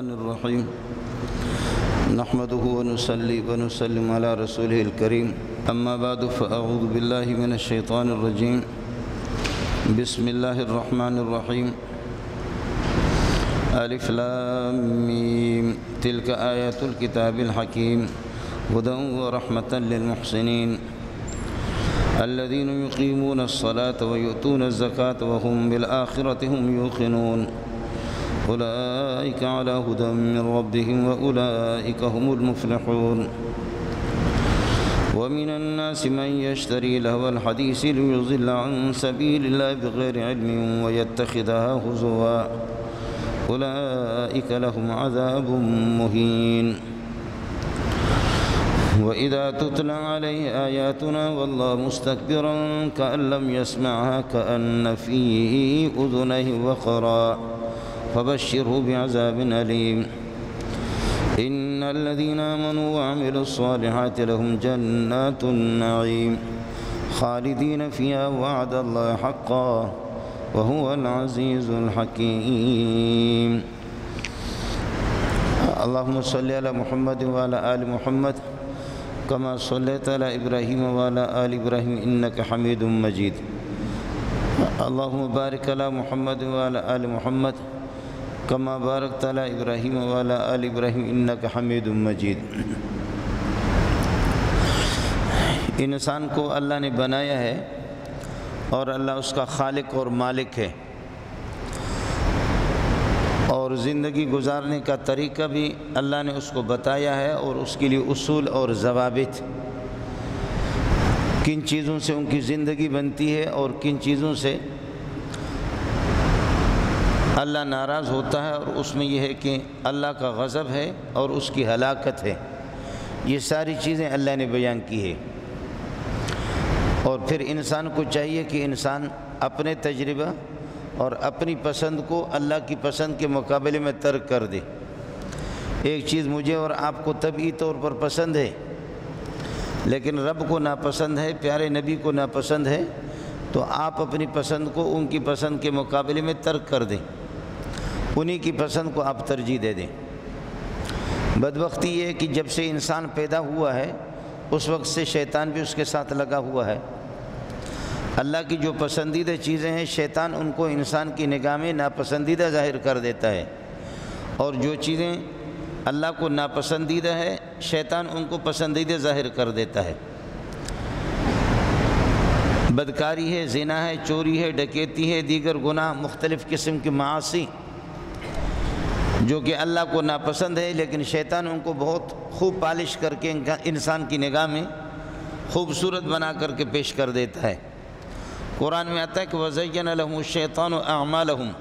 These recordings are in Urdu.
الرحمن الرحيم نحمده ونصلي ونسلم على رسوله الكريم أما بعد فأعوذ بالله من الشيطان الرجيم بسم الله الرحمن الرحيم ألف لام ميم تلك آيات الكتاب الحكيم هدى ورحمة للمحسنين الذين يقيمون الصلاة ويؤتون الزكاة وهم بالآخرة هم يوقنون أولئك على هدى من ربهم وأولئك هم المفلحون ومن الناس من يشتري لهو الحديث ليضل عن سبيل الله بغير علم ويتخذها هزوا أولئك لهم عذاب مهين وإذا تتلى عليه آياتنا والله مستكبرا كأن لم يسمعها كأن في أذنيه وقرا فبشره بعذاب أليم إن الذين آمنوا وعملوا الصالحات لهم جنات النعيم خالدين فيها وعد الله حقا وهو العزيز الحكيم اللهم صل على محمد وعلى آل محمد كما صليت على إبراهيم وعلى آل إبراهيم إنك حميد مجيد اللهم بارك على محمد وعلى آل محمد كما باركت على إبراهيم وعلى آل إبراهيم إنك حميد مجيد انسان کو اللہ نے بنایا ہے اور اللہ اس کا خالق اور مالک ہے، اور زندگی گزارنے کا طریقہ بھی اللہ نے اس کو بتایا ہے، اور اس کے لیے اصول اور ضوابط، کن چیزوں سے ان کی زندگی بنتی ہے اور کن چیزوں سے اللہ ناراض ہوتا ہے، اور اس میں یہ ہے کہ اللہ کا غضب ہے اور اس کی ہلاکت ہے۔ یہ ساری چیزیں اللہ نے بیان کی ہے، اور پھر انسان کو چاہیے کہ انسان اپنے تجربہ اور اپنی پسند کو اللہ کی پسند کے مقابلے میں ترک کر دے۔ ایک چیز مجھے اور آپ کو طبعی طور پر پسند ہے، لیکن رب کو ناپسند ہے، پیارے نبی کو ناپسند ہے، تو آپ اپنی پسند کو ان کی پسند کے مقابلے میں ترک کر دیں، انہی کی پسند کو آپ ترجیح دے دیں۔ بدبختی یہ ہے کہ جب سے انسان پیدا ہوا ہے اس وقت سے شیطان بھی اس کے ساتھ لگا ہوا ہے۔ اللہ کی جو پسندیدہ چیزیں ہیں شیطان ان کو انسان کی نگاہ میں ناپسندیدہ ظاہر کر دیتا ہے، اور جو چیزیں اللہ کو ناپسندیدہ ہے شیطان ان کو پسندیدہ ظاہر کر دیتا ہے۔ بدکاری ہے، زنا ہے، چوری ہے، ڈکیتی ہے، دیگر گناہ، مختلف قسم کی معاصی جو کہ اللہ کو ناپسند ہے، لیکن شیطان ان کو بہت خوب پالش کر کے انسان کی نگاہ میں خوبصورت بنا کر کے پیش کر دیتا ہے۔ قرآن میں آتا ہے کہ وَزَيَّنَ لَهُمُ الشَّيْطَانُ أَعْمَالَهُمْ،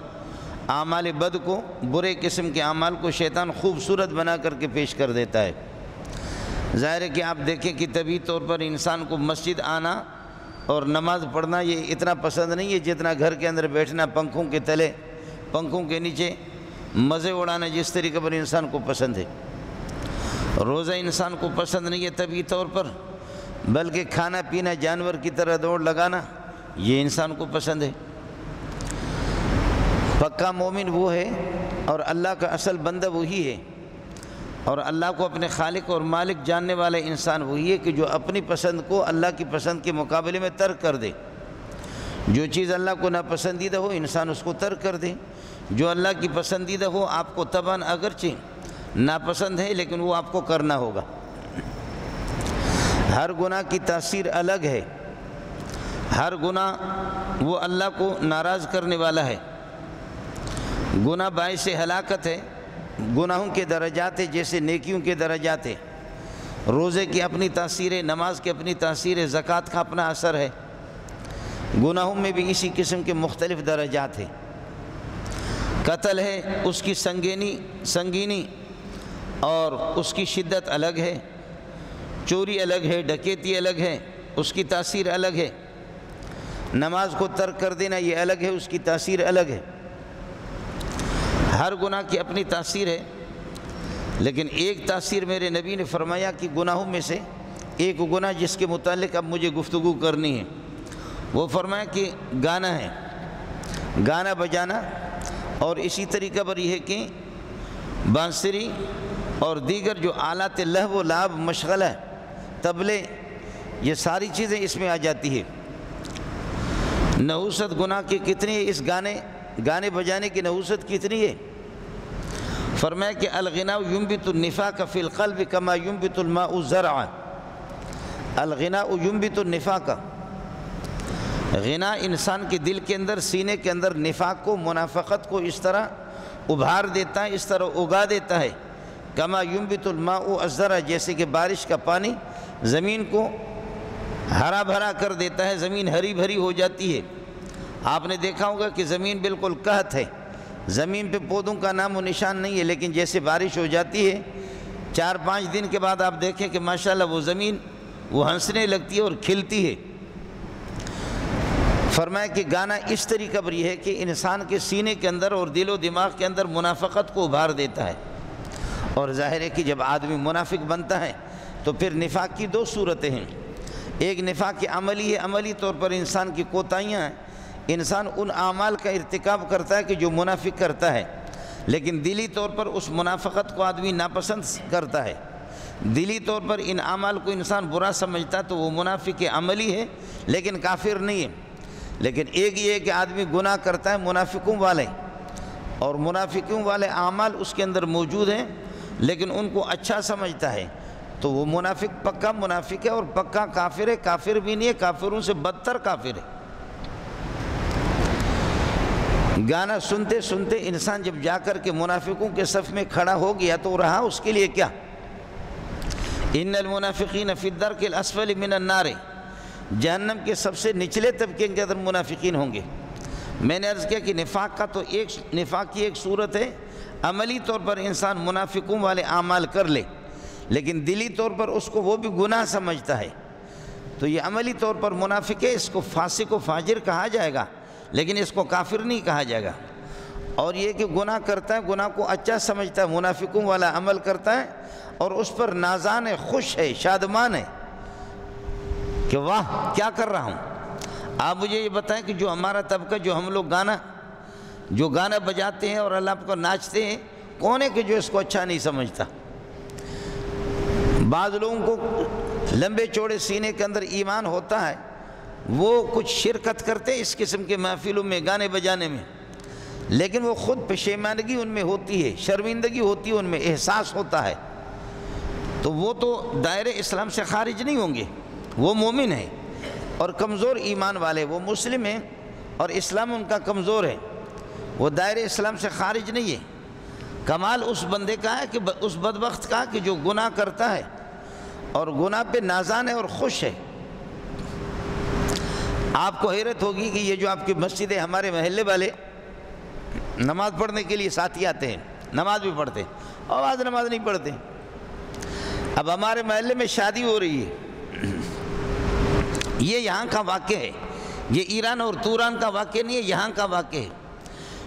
اعمال بد کو، برے قسم کے اعمال کو شیطان خوبصورت بنا کر کے پیش کر دیتا ہے۔ ظاہر ہے کہ آپ دیکھیں کہ طبعی طور پر انسان کو مسجد آنا اور نماز پڑھنا یہ اتنا پسند نہیں ہے جتنا گھر کے اندر بیٹھنا پنکھوں کے تلے، پنکھوں کے نیچے مزے اڑانا جس طریقے پر انسان کو پسند ہے۔ روزہ انسان کو پسند نہیں ہے طبعی طور پر، بلکہ کھانا پینا، جانور کی طرح دوڑ لگانا یہ انسان کو پسند ہے۔ پکا مومن وہ ہے اور اللہ کا اصل بندہ وہی ہے، اور اللہ کو اپنے خالق اور مالک جاننے والا انسان وہی ہے کہ جو اپنی پسند کو اللہ کی پسند کے مقابلے میں ترک کر دے۔ جو چیز اللہ کو ناپسندیدہ ہو انسان اس کو ترک کر دے، جو اللہ کی پسندیدہ ہو آپ کو طبعاً اگرچہ ناپسند ہے لیکن وہ آپ کو کرنا ہوگا۔ ہر گناہ کی تاثیر الگ ہے، ہر گناہ وہ اللہ کو ناراض کرنے والا ہے۔ گناہ باعث ہلاکت ہے، گناہوں کے درجات ہیں جیسے نیکیوں کے درجات ہیں۔ روزے کی اپنی تاثیر ہے، نماز کی اپنی تاثیر ہے، زکوٰۃ کا اپنا اثر ہے۔ گناہوں میں بھی اسی قسم کے مختلف درجات ہیں۔ قتل ہے، اس کی سنگینی اور اس کی شدت الگ ہے، چوری الگ ہے، ڈکیتی الگ ہے، اس کی تاثیر الگ ہے۔ نماز کو ترک کر دینا یہ الگ ہے، اس کی تاثیر الگ ہے۔ ہر گناہ کی اپنی تاثیر ہے، لیکن ایک تاثیر میرے نبی نے فرمایا کہ گناہوں میں سے ایک گناہ جس کے متعلق اب مجھے گفتگو کرنی ہے، وہ فرمایا کہ گانا ہے، گانا بجانا، اور اسی طریقہ پر یہ ہے کہ بانسری اور دیگر جو آلات لہو و لعب مشغلہ طبلے، یہ ساری چیزیں اس میں آ جاتی ہے۔ نحوست گناہ کی کتنی ہے، اس گانے بجانے کی نحوست کتنی ہے؟ فرمایا کہ الغناء ينبت النفاق فی القلب کما ينبت الماء الزرع۔ الغناء ينبت النفاق، غنا انسان کے دل کے اندر، سینے کے اندر نفاق کو، منافقت کو اس طرح ابھار دیتا ہے، اس طرح اگا دیتا ہے، کما ينبت الماء الزرع، جیسے کہ بارش کا پانی زمین کو ہرا بھرا کر دیتا ہے، زمین ہری بھری ہو جاتی ہے۔ آپ نے دیکھا ہوگا کہ زمین بالکل قحط ہے، زمین پہ پودوں کا نام و نشان نہیں ہے، لیکن جیسے بارش ہو جاتی ہے 4-5 دن کے بعد آپ دیکھیں کہ ماشاءاللہ وہ زمین وہ ہنسنے لگتی ہے اور کھلتی ہے۔ فرمایا کہ گانا اس طریقہ پر یہ ہے کہ انسان کے سینے کے اندر اور دل و دماغ کے اندر منافقت کو ابھار دیتا ہے، اور ظاہر ہے کہ جب آدمی منافق بنتا ہے تو پھر نفاق کی 2 صورتیں ہیں۔ ایک نفاق عملی ہے، عملی طور پر انسان کی کوتاہیاں ہیں، انسان ان اعمال کا ارتکاب کرتا ہے کہ جو منافق کرتا ہے، لیکن دلی طور پر اس منافقت کو آدمی ناپسند کرتا ہے، دلی طور پر ان اعمال کو انسان برا سمجھتا ہے، تو وہ منافق عملی ہے لیکن کافر نہیں ہے۔ لیکن ایک یہ ہے کہ آدمی گناہ کرتا ہے منافقوں والے، اور منافقوں والے اعمال اس کے اندر موجود ہیں لیکن ان کو اچھا سمجھتا ہے، تو وہ منافق پکا منافق ہے اور پکا کافر ہے، کافر بھی نہیں ہے، کافروں سے بدتر کافر ہے۔ گانا سنتے سنتے انسان جب جا کر کے منافقوں کے صف میں کھڑا ہو گیا تو رہا اس کے لیے کیا؟ ان المنافقین فی الدرک الاسفل من النار، جہنم کے سب سے نچلے طبقے کے اندر منافقین ہوں گے۔ میں نے عرض کیا کہ نفاق کا تو نفاق کی ایک صورت ہے، عملی طور پر انسان منافقوں والے اعمال کر لے لیکن دلی طور پر اس کو وہ بھی گناہ سمجھتا ہے، تو یہ عملی طور پر منافق ہے، اس کو فاسق و فاجر کہا جائے گا لیکن اس کو کافر نہیں کہا جائے گا۔ اور یہ کہ گناہ کرتا ہے، گناہ کو اچھا سمجھتا ہے، منافقوں والا عمل کرتا ہے اور اس پر نازان ہے، خوش ہے، شادمان ہے کہ واہ کیا کر رہا ہوں۔ آپ مجھے یہ بتائیں کہ جو ہمارا طبقہ، جو ہم لوگ گانا بجاتے ہیں اور اللہ کو ناچتے ہیں، کون ہے کہ جو اس کو اچھا نہیں سمجھتا؟ بعض لوگوں کو لمبے چوڑے سینے کے اندر ایمان ہوتا ہے، وہ کچھ شرکت کرتے اس قسم کے محفلوں میں، گانے بجانے میں، لیکن وہ خود پشیمانگی ان میں ہوتی ہے، شرمندگی ہوتی ہے ان میں، احساس ہوتا ہے، تو وہ تو دائرہ اسلام سے خارج نہیں ہوں گے، وہ مومن ہیں اور کمزور ایمان والے، وہ مسلم ہیں اور اسلام ان کا کمزور ہے، وہ دائرہ اسلام سے خارج نہیں ہے۔ کمال اس بندے کا ہے کہ اس بدبخت کا کہ جو گناہ کرتا ہے اور گناہ پہ نازان ہے اور خوش ہے۔ آپ کو حیرت ہوگی کہ یہ جو آپ کی مسجد ہے، ہمارے محلے والے نماز پڑھنے کے لیے ساتھی آتے ہیں، نماز بھی پڑھتے ہیں اور آج نماز نہیں پڑھتے۔ اب ہمارے محلے میں شادی ہو رہی ہے، یہ یہاں کا واقعہ ہے، یہ ایران اور توران کا واقعہ نہیں ہے، یہاں کا واقعہ ہے۔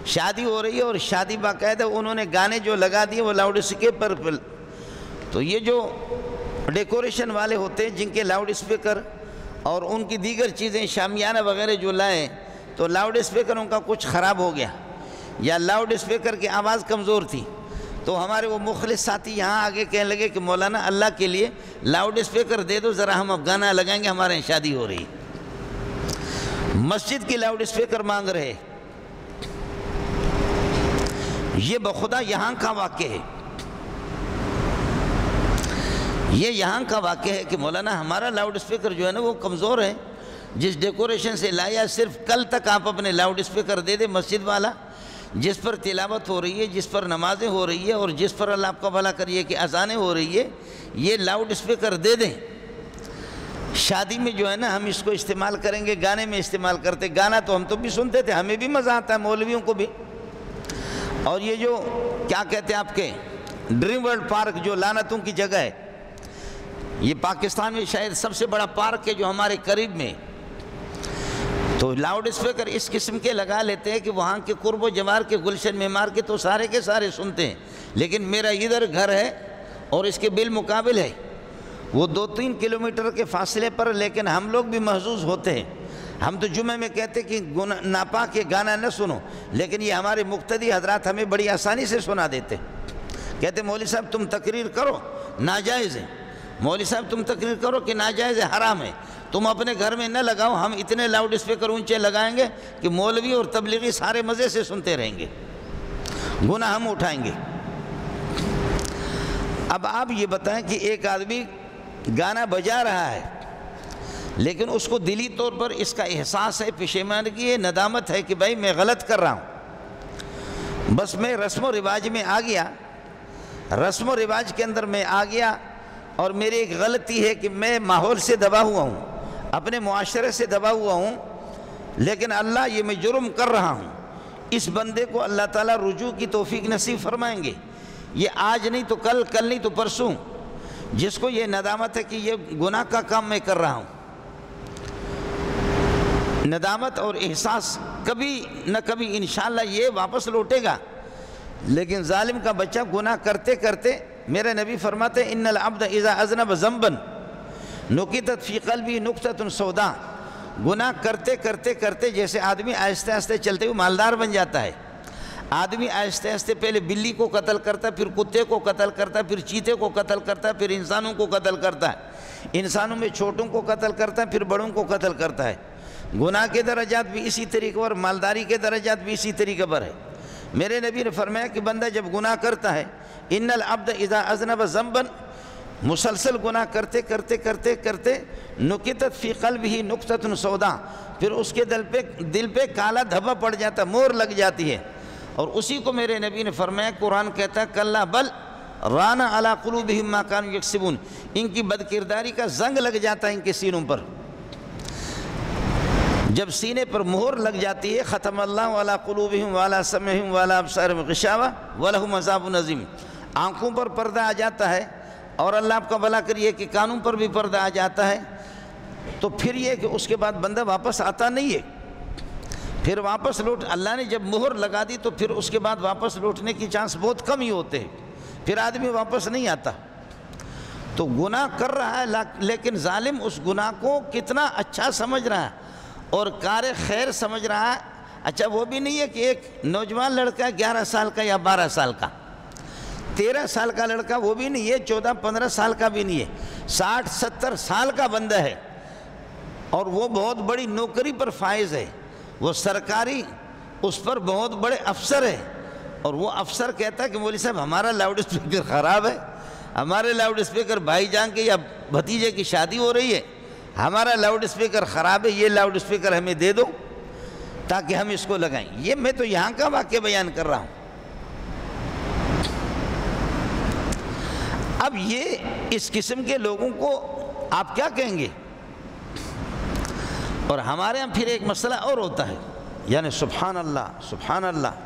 شادی ہو رہی ہے اور شادی باقاعدہ انہوں نے گانے جو لگا دیے وہ لاؤڈ اسپیکر پر، تو یہ جو ڈیکوریشن والے ہوتے ہیں جن کے لاؤڈ اسپیکر اور ان کی دیگر چیزیں شامیانہ وغیرہ جو لائیں، تو لاؤڈ اسپیکر ان کا کچھ خراب ہو گیا یا لاؤڈ اسپیکر کی آواز کمزور تھی، تو ہمارے وہ مخلص ساتھی یہاں آگے کہنے لگے کہ مولانا اللہ کے لیے لاؤڈ اسپیکر دے دو ذرا، ہم اب گانا لگائیں گے، ہمارے یہاں شادی ہو رہی۔ مسجد کی لاؤڈ اسپیکر مانگ رہے، یہ بخدا یہاں کا واقعہ ہے، یہ یہاں کا واقعہ ہے کہ مولانا ہمارا لاؤڈ اسپیکر جو ہے نا وہ کمزور ہے، جس ڈیکوریشن سے لایا، صرف کل تک آپ اپنے لاؤڈ اسپیکر دے دیں مسجد والا، جس پر تلاوت ہو رہی ہے، جس پر نمازیں ہو رہی ہے اور جس پر اللہ آپ کا بھلا کریے کہ اذانیں ہو رہی ہے، یہ لاؤڈ اسپیکر دے دیں۔ شادی میں جو ہے نا ہم اس کو استعمال کریں گے، گانے میں استعمال کرتے، گانا تو ہم تو بھی سنتے تھے، ہمیں بھی مزہ آتا ہے، مولویوں کو بھی۔ اور یہ جو کیا کہتے ہیں آپ کے ڈریم ورلڈ پارک جو لعنتوں کی جگہ ہے، یہ پاکستان میں شاید سب سے بڑا پارک ہے جو ہمارے قریب میں، تو لاؤڈ اسپیکر اس قسم کے لگا لیتے ہیں کہ وہاں کے قرب و جوار کے گلشن معمار کے تو سارے کے سارے سنتے ہیں، لیکن میرا ادھر گھر ہے اور اس کے بالمقابل ہے وہ 2-3 کلومیٹر کے فاصلے پر، لیکن ہم لوگ بھی محظوظ ہوتے ہیں۔ ہم تو جمعہ میں کہتے کہ ناپاک کے گانا نہ سنو، لیکن یہ ہمارے مقتدی حضرات ہمیں بڑی آسانی سے سنا دیتے، کہتے مولوی صاحب تم تقریر کرو ناجائز ہے، مولوی صاحب تم تقریر کرو کہ ناجائز ہے، حرام ہے، تم اپنے گھر میں نہ لگاؤ، ہم اتنے لاؤڈ اسپیکر اونچے لگائیں گے کہ مولوی اور تبلیغی سارے مزے سے سنتے رہیں گے، گناہ ہم اٹھائیں گے۔ اب آپ یہ بتائیں کہ ایک آدمی گانا بجا رہا ہے لیکن اس کو دلی طور پر اس کا احساس ہے، پشیمانگی ہے، ندامت ہے کہ بھائی میں غلط کر رہا ہوں، بس میں رسم و رواج میں آ گیا، رسم و رواج کے اندر میں آ گیا اور میری ایک غلطی ہے کہ میں ماحول سے دبا ہوا ہوں، اپنے معاشرے سے دبا ہوا ہوں، لیکن اللہ یہ میں جرم کر رہا ہوں، اس بندے کو اللہ تعالیٰ رجوع کی توفیق نصیب فرمائیں گے۔ یہ آج نہیں تو کل، کل نہیں تو پرسوں، جس کو یہ ندامت ہے کہ یہ گناہ کا کام میں کر رہا ہوں، ندامت اور احساس کبھی نہ کبھی انشاءاللہ یہ واپس لوٹے گا۔ لیکن ظالم کا بچہ گناہ کرتے کرتے، میرے نبی فرماتے ہیں ان العبد اذا اذنب ذنبا نکتت فی قلبی نکتۃ سودا، گناہ کرتے کرتے کرتے جیسے آدمی آہستہ آہستہ چلتے ہوئے مالدار بن جاتا ہے، آدمی آہستہ آہستہ پہلے بلی کو قتل کرتا ہے، پھر کتے کو قتل کرتا ہے، پھر چیتے کو قتل کرتا ہے، پھر انسانوں کو قتل کرتا ہے، انسانوں میں چھوٹوں کو قتل کرتا ہے، پھر بڑوں کو قتل کرتا ہے۔ گناہ کے درجات بھی اسی طریقے پر، مالداری کے درجات بھی اسی طریقے پر ہے۔ میرے نبی نے فرمایا کہ بندہ جب گناہ کرتا ہے، ان العبد اذا اذنب ذنبا، مسلسل گناہ کرتے کرتے کرتے کرتے نکتت فی قلبہ نکتۃ سودا، پھر اس کے دل پہ کالا دھبا پڑ جاتا، مور لگ جاتی ہے، اور اسی کو میرے نبی نے فرمایا، قرآن کہتا ہے کلا بل ران علی قلوبہم ما کانوا یکسبون، ان کی بد کرداری کا زنگ لگ جاتا ہے ان کے سینوں پر۔ جب سینے پر مہر لگ جاتی ہے، ختم اللہ علی قلوبہم وعلی سمعہم وعلی ابصارہم غشاوہ ولہم عذاب عظیم، آنکھوں پر پردہ آ جاتا ہے، اور اللہ آپ کا بھلا کریے کہ کانوں پر بھی پردہ آ جاتا ہے، تو پھر یہ کہ اس کے بعد بندہ واپس آتا نہیں ہے، پھر واپس لوٹ، اللہ نے جب مہر لگا دی تو پھر اس کے بعد واپس لوٹنے کی چانس بہت کم ہی ہوتے ہیں، پھر آدمی واپس نہیں آتا۔ تو گناہ کر رہا ہے لیکن ظالم اس گناہ کو کتنا اچھا سمجھ رہا ہے اور کار خیر سمجھ رہا ہے۔ اچھا وہ بھی نہیں ہے کہ ایک نوجوان لڑکا 11 سال کا یا 12 سال کا، 13 سال کا لڑکا وہ بھی نہیں ہے، 14-15 سال کا بھی نہیں ہے، 60-70 سال کا بندہ ہے، اور وہ بہت بڑی نوکری پر فائز ہے، وہ سرکاری اس پر بہت بڑے افسر ہے، اور وہ افسر کہتا ہے کہ مولوی صاحب ہمارا لاؤڈ اسپیکر خراب ہے، ہمارے لاؤڈ اسپیکر بھائی جان کے یا بھتیجے کی شادی ہو رہی ہے، ہمارا لاؤڈ اسپیکر خراب ہے، یہ لاؤڈ اسپیکر ہمیں دے دو تاکہ ہم اس کو لگائیں۔ یہ میں تو یہاں کا واقعہ بیان کر رہا ہوں۔ اب یہ اس قسم کے لوگوں کو آپ کیا کہیں گے؟ اور ہمارے ہاں پھر ایک مسئلہ اور ہوتا ہے، یعنی سبحان اللہ سبحان اللہ۔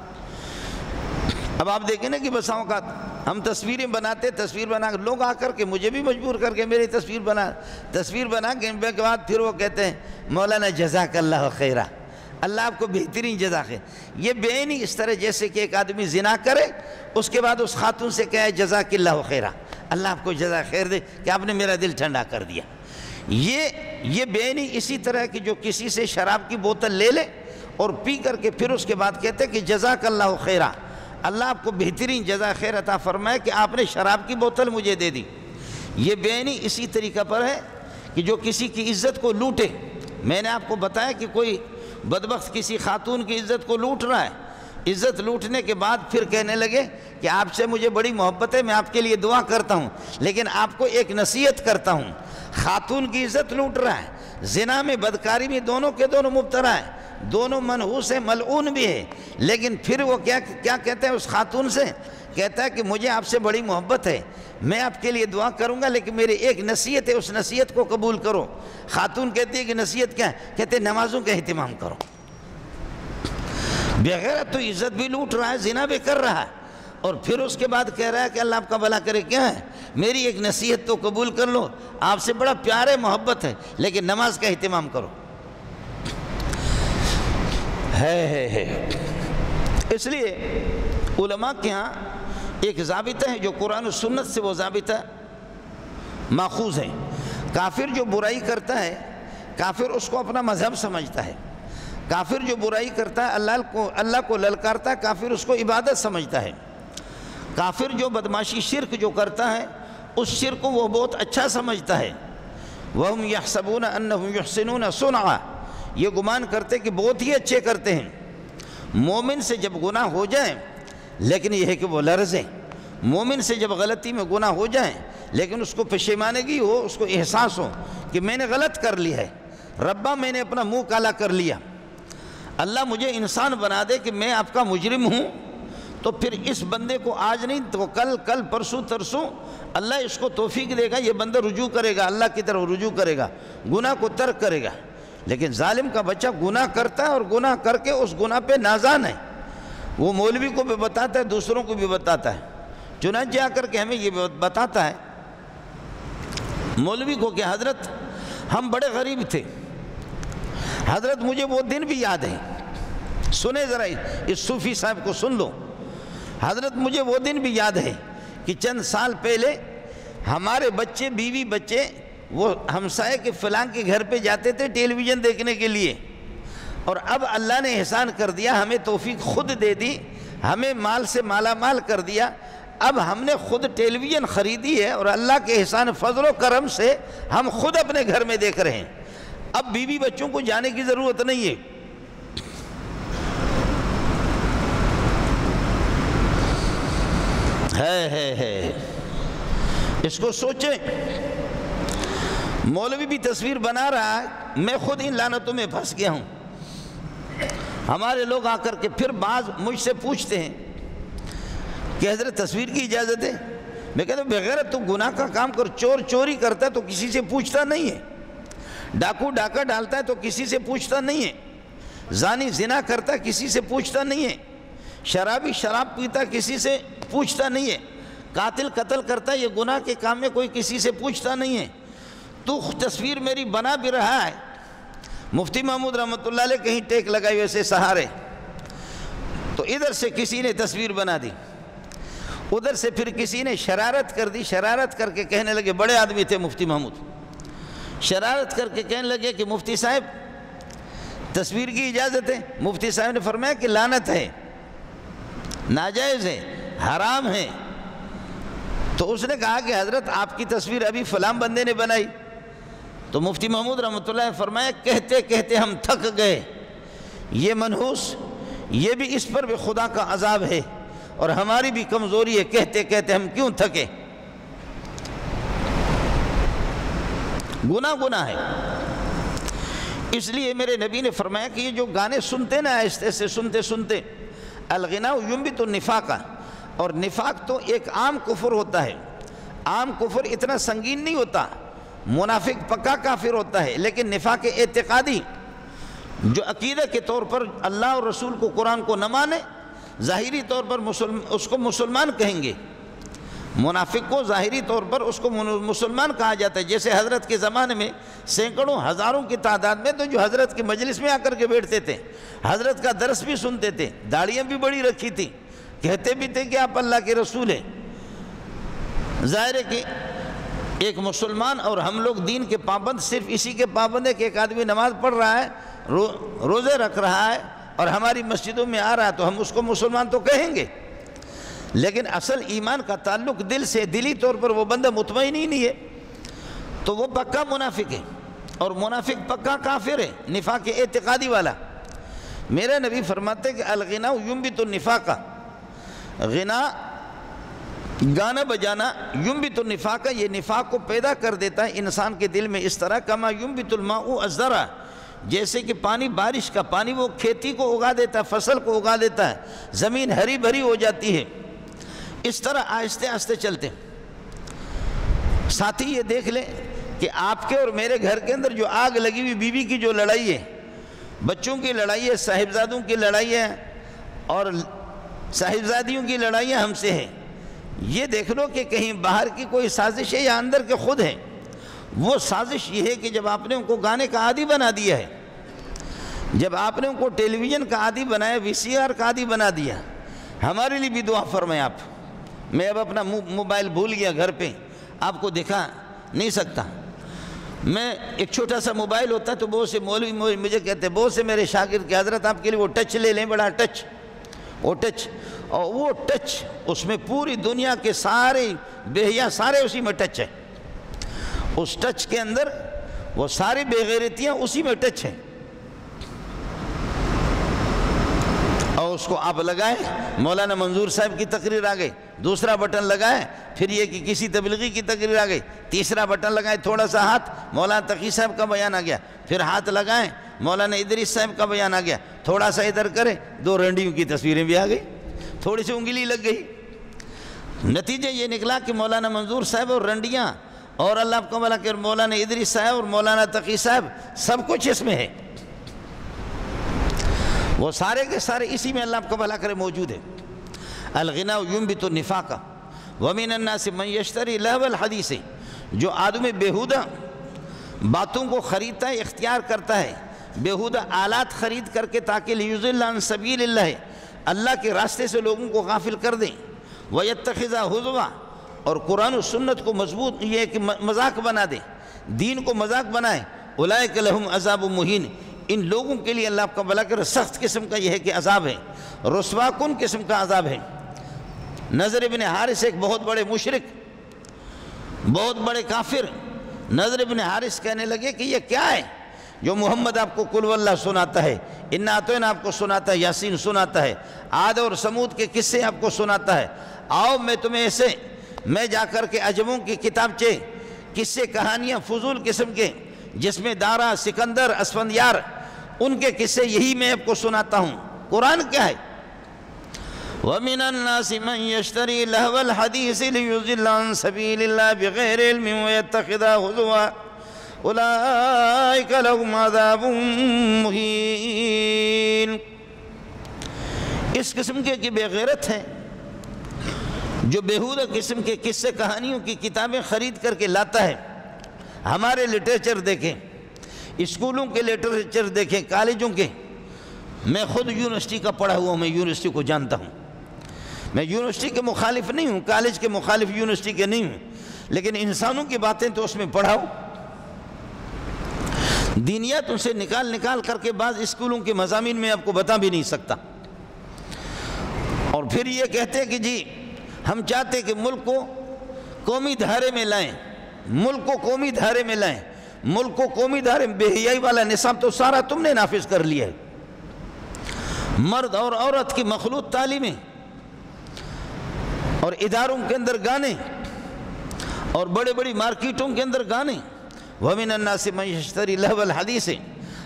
اب آپ دیکھیں نا کہ بسا اوقات ہم تصویریں بناتے، تصویر بنا کر لوگ آ کر کے مجھے بھی مجبور کر کے میری تصویر بنا کے بعد پھر وہ کہتے ہیں مولانا جزاک اللہ خیرہ، اللہ آپ کو بہترین جزا خیر۔ یہ بے نہیں اس طرح جیسے کہ ایک آدمی زنا کرے اس کے بعد اس خاتون سے کہے جزاک اللہ خیرہ، اللہ آپ کو جزا خیر دے کہ آپ نے میرا دل ٹھنڈا کر دیا۔ یہ بے نہیں اسی طرح کہ جو کسی سے شراب کی بوتل لے لے اور پی کر کے پھر اس کے بعد کہتے کہ جزاک اللہ خیرہ، اللہ آپ کو بہترین جزا خیر عطا فرمائے کہ آپ نے شراب کی بوتل مجھے دے دی۔ یہ بے نہیں اسی طریقہ پر ہے کہ جو کسی کی عزت کو لوٹے۔ میں نے آپ کو بتایا کہ کوئی بدبخت کسی خاتون کی عزت کو لوٹ رہا ہے، عزت لوٹنے کے بعد پھر کہنے لگے کہ آپ سے مجھے بڑی محبت ہے، میں آپ کے لیے دعا کرتا ہوں، لیکن آپ کو ایک نصیحت کرتا ہوں۔ خاتون کی عزت لوٹ رہا ہے، زنا میں بدکاری میں دونوں کے دونوں مبتلا ہے، دونوں منحوس ہیں، ملعون بھی ہے، لیکن پھر وہ کیا کہتے ہیں اس خاتون سے؟ کہتا ہے کہ مجھے آپ سے بڑی محبت ہے، میں آپ کے لیے دعا کروں گا، لیکن میری ایک نصیحت ہے، اس نصیحت کو قبول کرو۔ خاتون کہتی ہے کہ نصیحت کیا ہے؟ کہتے ہیں نمازوں کا اہتمام کرو۔ بغیرت تو عزت بھی لوٹ رہا ہے، زنا بھی کر رہا ہے، اور پھر اس کے بعد کہہ رہا ہے کہ اللہ آپ کا بھلا کرے۔ کیا ہے؟ میری ایک نصیحت تو قبول کر لو، آپ سے بڑا پیار ہے، محبت ہے، لیکن نماز کا اہتمام کرو۔ ہے اس لیے علماء کے ہاں ایک ضابطہ ہے جو قرآن و سنت سے وہ ضابطہ ماخوذ ہے۔ کافر جو برائی کرتا ہے، کافر اس کو اپنا مذہب سمجھتا ہے، کافر جو برائی کرتا ہے اللہ کو للکارتا ہے، کافر اس کو عبادت سمجھتا ہے۔ کافر جو بدماشی شرک جو کرتا ہے اس شرک کو وہ بہت اچھا سمجھتا ہے. وَهُمْ يَحْسَبُونَ أَنَّهُمْ يُحْسِنُونَ صُنْعًا، یہ گمان کرتے کہ بہت ہی اچھے کرتے ہیں. مومن سے جب گناہ ہو جائیں لیکن یہ ہے کہ وہ لرزیں. مومن سے جب غلطی میں گناہ ہو جائیں لیکن اس کو پشیمانگی ہو، اس کو احساس ہو کہ میں نے غلط کر لیا ہے، ربا میں نے اپنا منہ کالا کر لیا، اللہ مجھے انسان بنا دے کہ میں آپ کا مجرم ہوں، تو پھر اس بندے کو آج نہیں تو کل پرسوں ترسوں اللہ اس کو توفیق دے گا، یہ بندہ رجوع کرے گا، اللہ کی طرف رجوع کرے گا، گناہ کو ترک کرے گا. لیکن ظالم کا بچہ گناہ کرتا ہے اور گناہ کر کے اس گناہ پہ نازان ہے. وہ مولوی کو بھی بتاتا ہے، دوسروں کو بھی بتاتا ہے. چنانچہ آ کر کے ہمیں یہ بتاتا ہے مولوی کو کہ حضرت ہم بڑے غریب تھے، حضرت مجھے وہ دن بھی یاد ہے. سنیں ذرا اس صوفی صاحب کو سن لو. حضرت مجھے وہ دن بھی یاد ہے کہ چند سال پہلے ہمارے بچے، بیوی بچے، وہ ہمسائے کے فلاں کے گھر پہ جاتے تھے ٹیلی ویژن دیکھنے کے لیے، اور اب اللہ نے احسان کر دیا، ہمیں توفیق خود دے دی، ہمیں مال سے مالا مال کر دیا. اب ہم نے خود ٹیلی ویژن خریدی ہے اور اللہ کے احسان فضل و کرم سے ہم خود اپنے گھر میں دیکھ رہے ہیں. اب بیوی بچوں کو جانے کی ضرورت نہیں ہے. ہے اس کو سوچیں. مولوی بھی تصویر بنا رہا ہے، میں خود ان لعنتوں میں پھنس گیا ہوں. ہمارے لوگ آ کر کے پھر بعض مجھ سے پوچھتے ہیں کہ حضرت تصویر کی اجازت ہے؟ میں کہتا ہوں بغیرت تو گناہ کا کام کر، چور چوری کرتا ہے تو کسی سے پوچھتا نہیں ہے، ڈاکو ڈاکہ ڈالتا ہے تو کسی سے پوچھتا نہیں ہے، زانی زنا کرتا ہے کسی سے پوچھتا نہیں ہے، شرابی شراب پیتا کسی سے پوچھتا نہیں ہے، قاتل قتل کرتا ہے، یہ گناہ کے کام میں کوئی کسی سے پوچھتا نہیں ہے. تو تصویر میری بنا بھی رہا ہے. مفتی محمود رحمۃ اللہ علیہ کہیں ٹیک لگائی ویسے سہارے، تو ادھر سے کسی نے تصویر بنا دی، ادھر سے پھر کسی نے شرارت کر دی. شرارت کر کے کہنے لگے، بڑے آدمی تھے مفتی محمود، شرارت کر کے کہنے لگے کہ مفتی صاحب تصویر کی اجازت ہے؟ مفتی صاحب نے فرمایا کہ لعنت ہے، ناجائز ہے، حرام ہے. تو اس نے کہا کہ حضرت آپ کی تصویر ابھی فلاں بندے نے بنائی. تو مفتی محمود رحمۃ اللہ نے فرمایا کہتے کہتے ہم تھک گئے، یہ منحوس، یہ بھی اس پر بھی خدا کا عذاب ہے اور ہماری بھی کمزوری ہے، کہتے کہتے ہم کیوں تھکے. گناہ ہے. اس لیے میرے نبی نے فرمایا کہ یہ جو گانے سنتے نا آہستہ سے سنتے سنتے، الغناء ينبت النفاق، اور نفاق تو ایک عام کفر ہوتا ہے. عام کفر اتنا سنگین نہیں ہوتا، منافق پکا کافر ہوتا ہے، لیکن نفاق اعتقادی جو عقیدہ کے طور پر اللہ اور رسول کو، قرآن کو نہ مانے، ظاہری طور پر اس کو مسلمان کہیں گے. منافق کو ظاہری طور پر اس کو مسلمان کہا جاتا ہے. جیسے حضرت کے زمانے میں سینکڑوں ہزاروں کی تعداد میں تو جو حضرت کی مجلس میں آ کر کے بیٹھتے تھے، حضرت کا درس بھی سنتے تھے، داڑیاں بھی بڑی رکھی تھی، کہتے بھی تھے کہ آپ اللہ کے رسول ہیں. ظاہر ہے کہ ایک مسلمان اور ہم لوگ دین کے پابند صرف اسی کے پابند ہے کہ ایک آدمی نماز پڑھ رہا ہے، روزے رکھ رہا ہے اور ہماری مسجدوں میں آ رہا ہے تو ہم اس کو مسلمان تو کہیں گے. لیکن اصل ایمان کا تعلق دل سے، دلی طور پر وہ بندہ مطمئن ہی نہیں ہے تو وہ پکا منافق ہے، اور منافق پکا کافر ہے، نفاق اعتقادی والا. میرا نبی فرماتے کہ الغناء ينبت النفاق، غنا گانا بجانا ينبت النفاق، یہ نفاق کو پیدا کر دیتا ہے انسان کے دل میں، اس طرح کما ينبت الماء الزرع، جیسے کہ پانی، بارش کا پانی وہ کھیتی کو اگا دیتا ہے، فصل کو اگا دیتا ہے، زمین ہری بھری ہو جاتی ہے. اس طرح آہستہ آہستہ چلتے. ساتھی یہ دیکھ لیں کہ آپ کے اور میرے گھر کے اندر جو آگ لگی ہوئی بیوی کی جو لڑائی ہے، بچوں کی لڑائی ہے، صاحبزادوں کی لڑائی ہے اور صاحبزادیوں کی لڑائیاں ہم سے ہیں، یہ دیکھ لو کہ کہیں باہر کی کوئی سازش ہے یا اندر کے خود ہے. وہ سازش یہ ہے کہ جب آپ نے ان کو گانے کا عادی بنا دیا ہے، جب آپ نے ان کو ٹیلی ویژن کا عادی بنایا، وی سی آر کا عادی بنا دیا، ہمارے لیے بھی دعا فرمائیں آپ. میں اب اپنا موبائل بھول گیا گھر پہ، آپ کو دکھا نہیں سکتا. میں ایک چھوٹا سا موبائل ہوتا ہے تو بہت سے مولوی مجھے کہتے ہیں، بہت سے میرے شاگرد کہ حضرت آپ کے لیے وہ ٹچ لے لیں، بڑا ٹچ، وہ ٹچ، اور وہ ٹچ اس میں پوری دنیا کے سارے بے حیا سارے اسی میں ٹچ ہیں، اس ٹچ کے اندر وہ ساری بے غیرتیاں اسی میں ٹچ ہیں، اور اس کو آپ لگائیں، مولانا منظور صاحب کی تقریر آ گئی، دوسرا بٹن لگائیں پھر یہ کہ کسی تبلیغی کی تقریر آ گئی، تیسرا بٹن لگائیں تھوڑا سا ہاتھ مولانا تقی صاحب کا بیان آ گیا، پھر ہاتھ لگائیں مولانا ادریس صاحب کا بیان آ گیا، تھوڑا سا ادھر کریں دو رنڈیوں کی تصویریں بھی آ گئی، تھوڑی سی انگلی لگ گئی، نتیجہ یہ نکلا کہ مولانا منظور صاحب اور رنڈیاں اور اللہ آپ کو بھلا کہ مولانا ادریس صاحب اور مولانا تقی صاحب سب کچھ اس میں ہے، وہ سارے کے سارے اسی میں اللہ آپ کو بھلا کرے موجود ہے۔ الغناء ينبت النفاق ومن الناس من يشتري لهو الحديث، جو آدمی بیہودہ باتوں کو خریدتا ہے، اختیار کرتا ہے، بیہودہ آلات خرید کر کے تاکہ لیضل عن سبیل اللہ، اللہ کے راستے سے لوگوں کو غافل کر دیں، وَيَتَّخِذَ هُزُوًا، اور قرآن و سنت کو مضبوط یہ کہ مذاق بنا دیں، دین کو مذاق بنائیں، اولئک لہم عذاب مہین، ان لوگوں کے لیے اللہ آپ کا بھلا کرے سخت قسم کا یہ ہے کہ عذاب ہے، رسوا کن قسم کا عذاب ہے۔ نضر ابن حارث ایک بہت بڑے مشرک، بہت بڑے کافر، نضر ابن حارث کہنے لگے کہ یہ کیا ہے جو محمد آپ کو قل واللہ سناتا ہے، انا اعطینا آپ کو سناتا ہے، یاسین سناتا ہے، عاد اور سمود کے قصے آپ کو سناتا ہے، آؤ میں تمہیں ایسے میں جا کر کے عجموں کی کتابچے قصے کہانیاں فضول قسم کے جس میں دارا سکندر اسفندیار ان کے قصے یہی میں آپ کو سناتا ہوں۔ قرآن کیا ہے؟ وَمِنَ النَّاسِ مَنْ يَشْتَرِي لَهْوَ الْحَدِيثِ لِيُضِلَّ عَنْ سَبِيلِ اللَّهِ بِغَيْرِ عِلْمٍ وَيَتَّخِذَهُ هُزُوًا أُولَئِكَ لَهُمْ عَذَابٌ مُهِينٌ۔ اس قسم کے بے غیرت ہیں جو بیہودہ قسم کے قصے کہانیوں کی کتابیں خرید کر کے لاتا ہے۔ ہمارے لٹریچر دیکھیں، اسکولوں کے لٹریچر دیکھیں، کالجوں کے، میں خود یونیورسٹی کا پڑھا ہوا ہوں، میں یونیورسٹی کو جانتا ہوں، میں یونیورسٹی کے مخالف نہیں ہوں، کالج کے مخالف یونیورسٹی کے نہیں ہوں، لیکن انسانوں کی باتیں تو اس میں پڑھاؤ، دینیات ان سے نکال کر کے بعض اسکولوں کے مضامین میں آپ کو بتا بھی نہیں سکتا، اور پھر یہ کہتے کہ جی ہم چاہتے کہ ملک کو قومی دھارے میں لائیں، ملک کو قومی دھارے میں لائیں، ملک کو قومی دھارے میں، بے حیائی والا نصاب تو سارا تم نے نافذ کر لیا ہے، مرد اور عورت کی مخلوط تعلیمیں اور اداروں کے اندر گانے اور بڑے بڑی مارکیٹوں کے اندر گانے، وَمِنَ النَّاسِ مَنْ يَشْتَرِي لَهْوَ الْحَدِيثِ،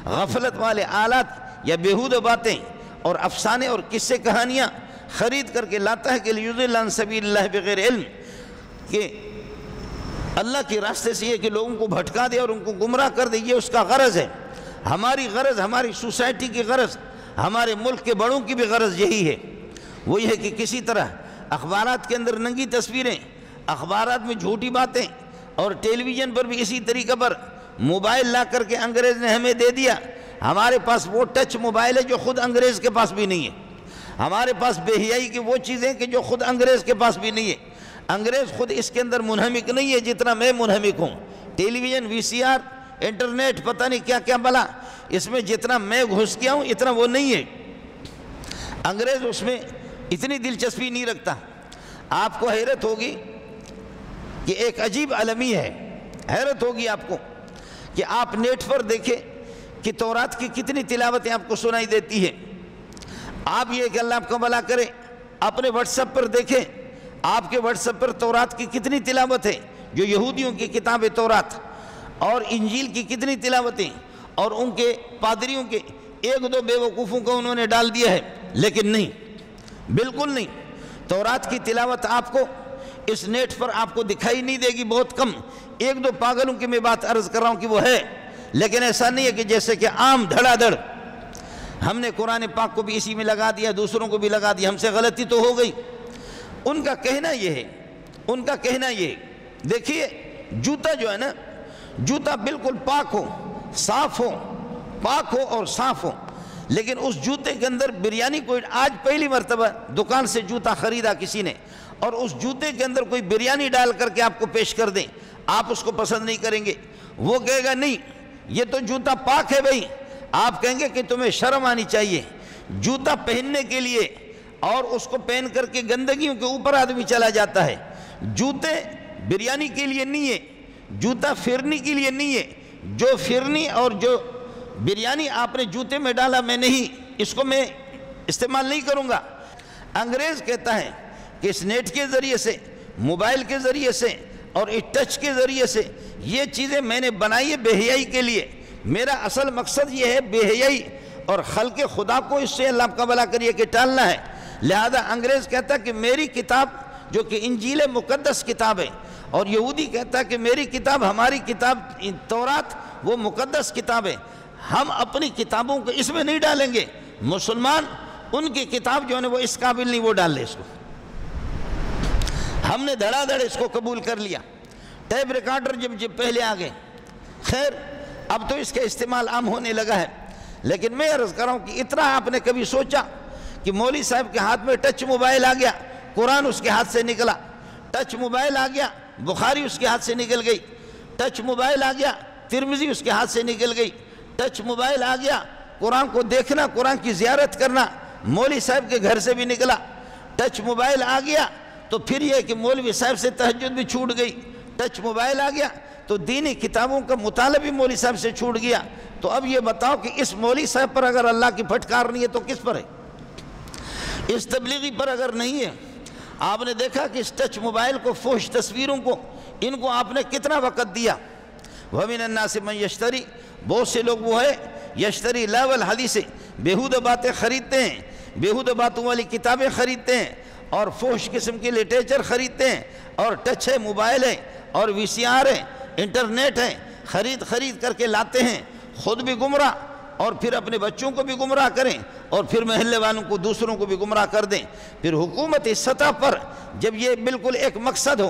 غفلت والے آلات یا بیہودہ باتیں اور افسانے اور قصے کہانیاں خرید کر کے لاتا ہے کہ لِيُضِلَّ عَنْ سَبِيلِ اللَّهِ بِغَيْرِ علم، کہ اللہ کے راستے سے یہ کہ لوگوں کو بھٹکا دے اور ان کو گمراہ کر دے، یہ اس کا غرض ہے۔ ہماری غرض، ہماری سوسائٹی کی غرض، ہمارے ملک کے بڑوں کی بھی غرض یہی ہے، وہ یہ ہے کہ کسی طرح اخبارات کے اندر ننگی تصویریں، اخبارات میں جھوٹی باتیں، اور ٹیلی ویژن پر بھی اسی طریقے پر موبائل لا کر کے انگریز نے ہمیں دے دیا، ہمارے پاس وہ ٹچ موبائل ہے جو خود انگریز کے پاس بھی نہیں ہے، ہمارے پاس بے حیائی کی وہ چیزیں کہ جو خود انگریز کے پاس بھی نہیں ہے، انگریز خود اس کے اندر منہمک نہیں ہے جتنا میں منہمک ہوں، ٹیلی ویژن، وی سی آر، انٹرنیٹ، پتہ نہیں کیا کیا بلا، اس میں جتنا میں گھس گیا ہوں اتنا وہ نہیں ہے، انگریز اس میں اتنی دلچسپی نہیں رکھتا۔ آپ کو حیرت ہوگی کہ ایک عجیب المی ہے، حیرت ہوگی آپ کو کہ آپ نیٹ پر دیکھیں کہ تورات کی کتنی تلاوتیں آپ کو سنائی دیتی ہے، آپ یہ کہ اللہ آپ کو بھلا کرے اپنے واٹس ایپ پر دیکھیں، آپ کے واٹس ایپ پر تورات کی کتنی تلاوت ہے، جو یہودیوں کی کتاب تورات اور انجیل کی کتنی تلاوتیں، اور ان کے پادریوں کے ایک دو بے وقوفوں کو انہوں نے ڈال دیا ہے، لیکن نہیں، بالکل نہیں، تورات کی تلاوت آپ کو اس نیٹ پر آپ کو دکھائی نہیں دے گی، بہت کم، ایک دو پاگلوں کی میں بات عرض کر رہا ہوں کہ وہ ہے، لیکن ایسا نہیں ہے کہ جیسے کہ عام دھڑا دھڑ ہم نے قرآن پاک کو بھی اسی میں لگا دیا، دوسروں کو بھی لگا دیا، ہم سے غلطی تو ہو گئی۔ ان کا کہنا یہ ہے، ان کا کہنا یہ ہے، دیکھیے جوتا جو ہے نا، جوتا بالکل پاک ہو، صاف ہو، پاک ہو اور صاف ہو، لیکن اس جوتے کے اندر بریانی، کوئی آج پہلی مرتبہ دکان سے جوتا خریدا کسی نے، اور اس جوتے کے اندر کوئی بریانی ڈال کر کے آپ کو پیش کر دیں، آپ اس کو پسند نہیں کریں گے، وہ کہے گا نہیں یہ تو جوتا پاک ہے بھائی، آپ کہیں گے کہ تمہیں شرم آنی چاہیے، جوتا پہننے کے لیے اور اس کو پہن کر کے گندگیوں کے اوپر آدمی چلا جاتا ہے۔ جوتے بریانی کے لیے نہیں ہے، جوتا پھرنے کے لیے نہیں ہے۔ جو پھرنی اور جو بریانی آپ نے جوتے میں ڈالا میں نہیں، اس کو میں استعمال نہیں کروں گا۔ انگریز کہتا ہے کہ اس نیٹ کے ذریعے سے، موبائل کے ذریعے سے اور اس ٹچ کے ذریعے سے یہ چیزیں میں نے بنائی ہے بے حیائی کے لیے۔ میرا اصل مقصد یہ ہے بے حیائی اور خلق خدا کو اس سے اللہ کا بھلا کریے کہ ٹالنا ہے۔ لہذا انگریز کہتا ہے کہ میری کتاب جو کہ انجیل مقدس کتاب ہے، اور یہودی کہتا ہے کہ میری کتاب، ہماری کتاب تورات وہ مقدس کتاب ہے، ہم اپنی کتابوں کو اس میں نہیں ڈالیں گے۔ مسلمان ان کی کتاب جو ہے وہ اس قابل نہیں وہ ڈال لے اس کو۔ ہم نے دھڑا دھڑ اس کو قبول کر لیا۔ ٹیپ ریکارڈر جب پہلے آ گئے، خیر اب تو اس کا استعمال عام ہونے لگا ہے، لیکن میں عرض کر رہا ہوں کہ اتنا آپ نے کبھی سوچا کہ مولوی صاحب کے ہاتھ میں ٹچ موبائل آ گیا، قرآن اس کے ہاتھ سے نکلا، ٹچ موبائل آ گیا، بخاری اس کے ہاتھ سے نکل گئی، ٹچ موبائل آ گیا، ترمذی اس کے ہاتھ سے نکل گئی، ٹچ موبائل آ گیا، قرآن کو دیکھنا، قرآن کی زیارت کرنا مولوی صاحب کے گھر سے بھی نکلا، ٹچ موبائل آ گیا تو پھر یہ کہ مولوی صاحب سے تہجد بھی چھوٹ گئی، ٹچ موبائل آ گیا تو دینی کتابوں کا مطالعہ بھی مولوی صاحب سے چھوٹ گیا۔ تو اب یہ بتاؤ کہ اس مولوی صاحب پر اگر اللہ کی پھٹکار نہیں ہے تو کس پر ہے؟ اس تبلیغی پر اگر نہیں ہے۔ آپ نے دیکھا کہ اس ٹچ موبائل کو، فحش تصویروں کو، ان کو آپ نے کتنا وقت دیا۔ وَمِنَ النَّاسِ مَن يَشْتَرِي، بہت سے لوگ وہ ہے یشتری لہو الحدیث، بیہودہ باتیں خریدتے ہیں، بیہودہ باتوں والی کتابیں خریدتے ہیں اور فحش قسم کی لٹریچر خریدتے ہیں، اور ٹچ ہے، موبائل ہے اور وی سی آر ہے، انٹرنیٹ ہے، خرید کر کے لاتے ہیں، خود بھی گمراہ اور پھر اپنے بچوں کو بھی گمراہ کریں اور پھر محلے والوں کو، دوسروں کو بھی گمراہ کر دیں۔ پھر حکومتی سطح پر جب یہ بالکل ایک مقصد ہو،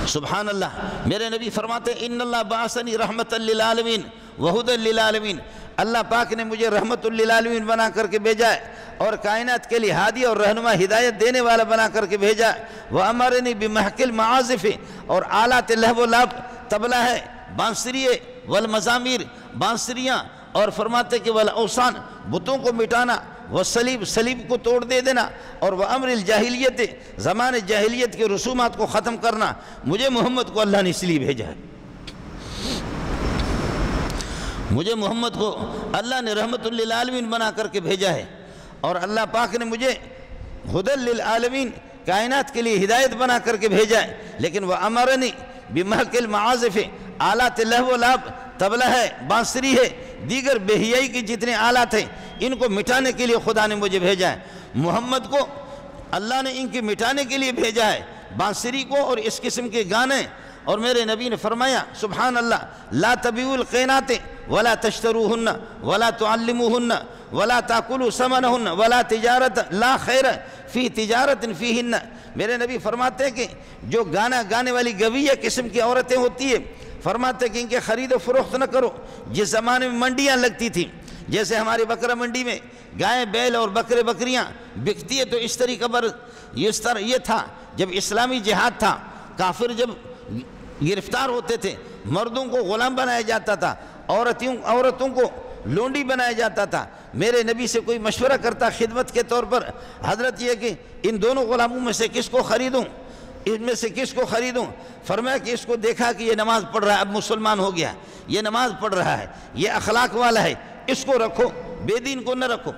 سبحان اللہ، میرے نبی فرماتے ہیں ان اللہ بعثنی رحمت للعالمین وہدی للعالمین، اللہ پاک نے مجھے رحمت للعالمین بنا کر کے بھیجا ہے اور کائنات کے لیے ہادی اور رہنما، ہدایت دینے والا بنا کر کے بھیجا ہے۔ وَأَمَرَنِي بِمَحْكِ الْمَعَازِفِ، اور آلات لہو و لعب، طبلہ ہے، بانسری ہے، والمزامیر، بانسریاں، اور فرماتے کہ والاوثان، بتوں کو مٹانا، والصلیب، صلیب کو توڑ دے دینا، اور وَأَمْرِ الْجَاہِلِيَّةِ، زمان جاہلیت کے رسومات کو ختم کرنا۔ مجھے محمد کو اللہ نے اس لیے بھیجا ہے، مجھے محمد کو اللہ نے رحمت للعالمین بنا کر کے بھیجا ہے، اور اللہ پاک نے مجھے ہدی للعالمین، کائنات کے لیے ہدایت بنا کر کے بھیجا ہے۔ لیکن وَأَمَرَنِي بِمَحْكِ الْمَعَازِفِ، آلات لہو و لعب، طبلہ ہے، بانسری ہے، دیگر بے حیائی کی جتنے آلات ہیں، ان کو مٹانے کے لیے خدا نے مجھے بھیجا ہے۔ محمد کو اللہ نے ان کے مٹانے کے لیے بھیجا ہے، بانسری کو اور اس قسم کے گانے۔ اور میرے نبی نے فرمایا سبحان اللہ، لا تبیعوا القینات ولا تشتروہن ولا تعلموہن ولا تاکلوا ثمنہن ولا تجارت لا خیر فی تجارت فیہن۔ میرے نبی فرماتے ہیں کہ جو گانا گانے والی گویہ قسم کی عورتیں ہوتی ہیں، فرماتے ہیں کہ ان کے خرید و فروخت نہ کرو۔ جس زمانے میں منڈیاں لگتی تھیں، جیسے ہماری بکرا منڈی میں گائے بیل اور بکرے بکریاں بکتی ہے، تو اس طریقہ پر یہ تھا جب اسلامی جہاد تھا، کافر جب گرفتار ہوتے تھے، مردوں کو غلام بنایا جاتا تھا، عورتوں کو لونڈی بنایا جاتا تھا۔ میرے نبی سے کوئی مشورہ کرتا خدمت کے طور پر، حضرت یہ کہ ان دونوں غلاموں میں سے کس کو خریدوں، ان میں سے کس کو خریدوں؟ فرمایا کہ اس کو دیکھا کہ یہ نماز پڑھ رہا ہے، اب مسلمان ہو گیا، یہ نماز پڑھ رہا ہے، یہ اخلاق والا ہے، اس کو رکھو، بے دین کو نہ رکھو۔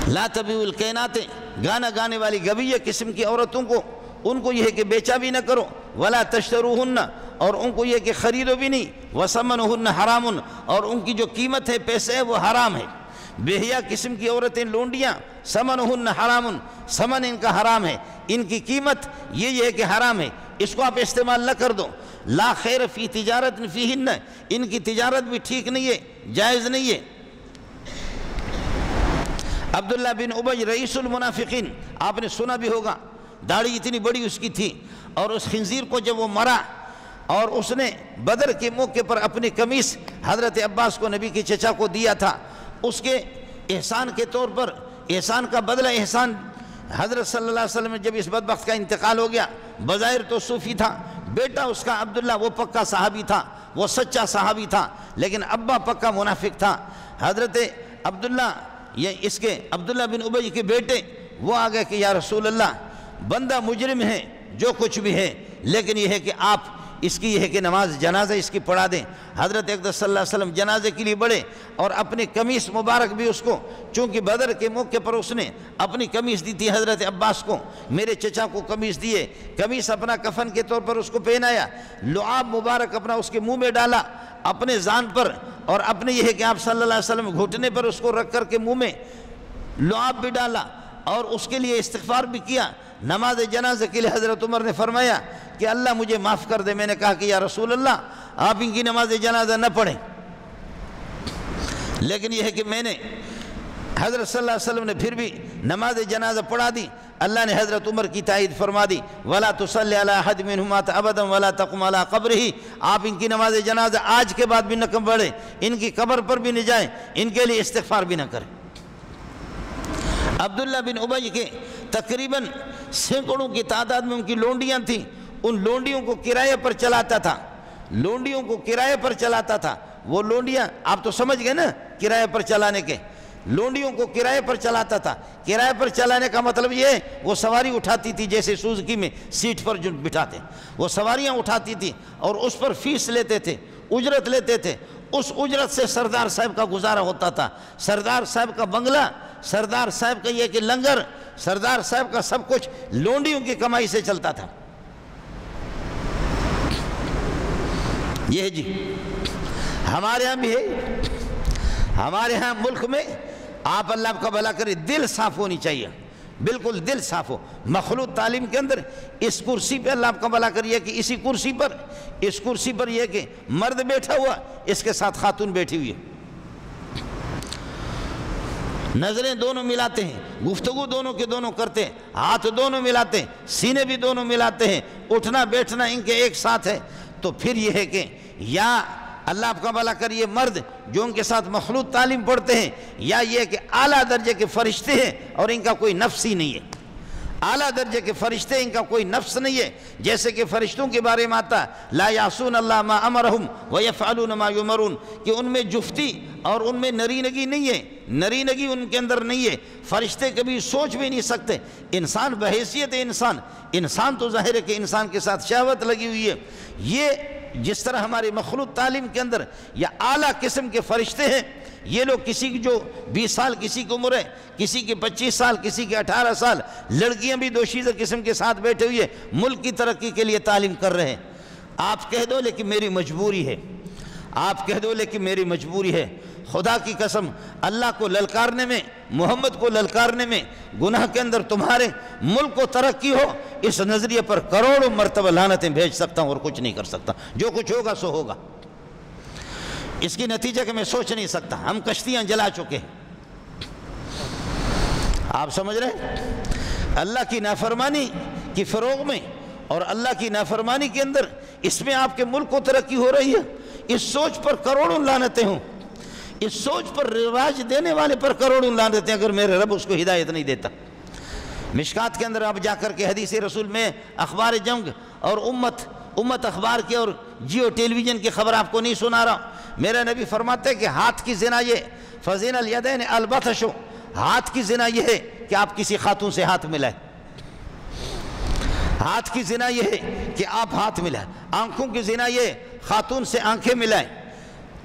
لا تبیعوا القینات، گانا گانے والی گویہ قسم کی عورتوں کو، ان کو یہ ہے کہ بیچا بھی نہ کرو، ولا تشتروہن، اور ان کو یہ کہ خریدو بھی نہیں، وثمنہن حرام، اور ان کی جو قیمت ہے، پیسے ہے، وہ حرام ہے۔ بے حیا قسم کی عورتیں، لونڈیاں، ثمنہن حرام، ثمن ان کا حرام ہے، ان کی قیمت یہ ہے کہ حرام ہے، اس کو آپ استعمال نہ کر دو۔ لا خیر فی تجارت فیہن، ان کی تجارت بھی ٹھیک نہیں ہے، جائز نہیں ہے۔ عبداللہ بن ابی رئیس المنافقین، آپ نے سنا بھی ہوگا، داڑھی اتنی بڑی اس کی تھی، اور اس خنزیر کو جب وہ مرا اور اس نے بدر کے موقع پر اپنی قمیص حضرت عباس کو، نبی کے چچا کو دیا تھا، اس کے احسان کے طور پر، احسان کا بدلہ احسان، حضرت صلی اللہ علیہ وسلم جب اس بدبخت کا انتقال ہو گیا، بظاہر تو صوفی تھا، بیٹا اس کا عبداللہ وہ پکا صحابی تھا، وہ سچا صحابی تھا، لیکن ابا پکا منافق تھا۔ حضرت عبداللہ اس کے عبداللہ بن ابی کے بیٹے وہ آ گئے کہ یا رسول اللہ بندہ مجرم ہے جو کچھ بھی ہے، لیکن یہ ہے کہ آپ اس کی یہ ہے کہ نماز جنازہ اس کی پڑھا دیں۔ حضرت اقدس صلی اللہ علیہ وسلم جنازے کے لیے بڑھے اور اپنی قمیص مبارک بھی اس کو، چونکہ بدر کے موقع پر اس نے اپنی قمیص دی تھی حضرت عباس کو، میرے چچا کو قمیص دیے، قمیص اپنا کفن کے طور پر اس کو پہنایا، لعاب مبارک اپنا اس کے منہ میں ڈالا اپنے زان پر، اور اپنے یہ ہے کہ آپ صلی اللہ علیہ وسلم گھٹنے پر اس کو رکھ کر کے منہ میں لعاب بھی ڈالا اور اس کے لیے استغفار بھی کیا۔ نماز جنازے کے لیے حضرت عمر نے فرمایا کہ اللہ مجھے معاف کر دے۔ میں نے کہا کہ یا رسول اللہ آپ ان کی نماز جنازہ نہ پڑھیں، لیکن یہ ہے کہ میں نے حضرت صلی اللہ علیہ وسلم نے پھر بھی نماز جنازہ پڑھا دی۔ اللہ نے حضرت عمر کی تائید فرما دی، وَلَا تُصَلِّ عَلَىٰ أَحَدٍ مِّنْهُمْ مَاتَ أَبَدًا وَلَا تَقُمْ عَلَىٰ قَبْرِهِ، آپ ان کی نماز جنازہ آج کے بعد بھی نہ پڑھیں، ان کی قبر پر بھی نہ جائیں، ان کے لیے استغفار بھی نہ کریں۔ عبداللہ بن ابی کے تقریباً سینکڑوں کی تعداد میں ان کی لونڈیاں تھیں، ان لونڈیوں کو کرایہ پر چلاتا تھا، لونڈیوں کو کرایہ پر چلاتا تھا۔ وہ لونڈیاں آپ تو سمجھ گئے نا کرایہ پر چلانے کے، لونڈیوں کو کرایہ پر چلاتا تھا۔ کرایہ پر چلانے کا مطلب یہ ہے وہ سواری اٹھاتی تھی، جیسے سوزکی میں سیٹ پر جو بٹھاتے وہ سواریاں اٹھاتی تھی اور اس پر فیس لیتے تھے، اجرت لیتے تھے، اس اجرت سے سردار صاحب کا گزارا ہوتا تھا۔ سردار صاحب کا بنگلہ، سردار صاحب کا یہ کہ لنگر، سردار صاحب کا سب کچھ لونڈیوں کی کمائی سے چلتا تھا۔ یہ جی ہمارے ہاں بھی ہے، ہمارے ہاں ملک میں آپ اللہ کا بھلا کرے، دل صاف ہونی چاہیے، بالکل دل صاف ہو۔ مخلوط تعلیم کے اندر اس کرسی پہ اللہ آپ کا بھلا کریے کہ اس کرسی پر یہ کہ مرد بیٹھا ہوا، اس کے ساتھ خاتون بیٹھی ہوئی ہے، نظریں دونوں ملاتے ہیں، گفتگو دونوں کے دونوں کرتے ہیں، ہاتھ دونوں ملاتے ہیں، سینے بھی دونوں ملاتے ہیں، اٹھنا بیٹھنا ان کے ایک ساتھ ہے۔ تو پھر یہ ہے کہ یا اللہ آپ کا بھلا کریے مرد جو ان کے ساتھ مخلوط تعلیم پڑھتے ہیں، یا یہ کہ اعلیٰ درجے کے فرشتے ہیں اور ان کا کوئی نفس ہی نہیں ہے، اعلیٰ درجے کے فرشتے ان کا کوئی نفس نہیں ہے، جیسے کہ فرشتوں کے بارے میں آتا لا یعصون اللہ ما امرہم ویفعلون ما یؤمرون، کہ ان میں جفتی اور ان میں نرینگی نہیں ہے، نرینگی ان کے اندر نہیں ہے، فرشتے کبھی سوچ بھی نہیں سکتے۔ انسان بحیثیت انسان تو ظاہر ہے کہ انسان کے ساتھ شہوت لگی ہوئی ہے۔ یہ جس طرح ہماری مخلوط تعلیم کے اندر یا اعلیٰ قسم کے فرشتے ہیں، یہ لوگ کسی کی جو 20 سال کسی کی عمر ہے، کسی کی 25 سال، کسی کے 18 سال، لڑکیاں بھی دوشیزہ قسم کے ساتھ بیٹھے ہوئے ملک کی ترقی کے لیے تعلیم کر رہے ہیں۔ آپ کہہ دو لیکن میری مجبوری ہے، آپ کہہ دو لیکن میری مجبوری ہے۔ خدا کی قسم اللہ کو للکارنے میں، محمد کو للکارنے میں، گناہ کے اندر تمہارے ملک کو ترقی ہو، اس نظریے پر کروڑوں مرتبہ لعنتیں بھیج سکتا ہوں اور کچھ نہیں کر سکتا۔ جو کچھ ہوگا سو ہوگا، اس کی نتیجہ کہ میں سوچ نہیں سکتا۔ ہم کشتیاں جلا چکے ہیں، آپ سمجھ رہے ہیں؟ اللہ کی نافرمانی کی فروغ میں اور اللہ کی نافرمانی کے اندر اس میں آپ کے ملک کو ترقی ہو رہی ہے۔ اس سوچ پر کروڑوں لعنتیں ہوں، اس سوچ پر رواج دینے والے پر کروڑوں لعنتیں، اگر میرے رب اس کو ہدایت نہیں دیتا۔ مشکات کے اندر آپ جا کر کے حدیث رسول میں اخبار جنگ اور امت اخبار کے اور جیو ٹیلی ویژن کی خبر آپ کو نہیں سنا رہا۔ میرا نبی فرماتے ہیں کہ ہاتھ کی زنا یہ فزین الیدین البطش، ہاتھ کی زنا یہ ہے کہ آپ کسی خاتون سے ہاتھ ملائیں، ہاتھ کی زنا یہ ہے کہ آپ ہاتھ ملائیں، آنکھوں کی زنا یہ خاتون سے آنکھیں ملائیں،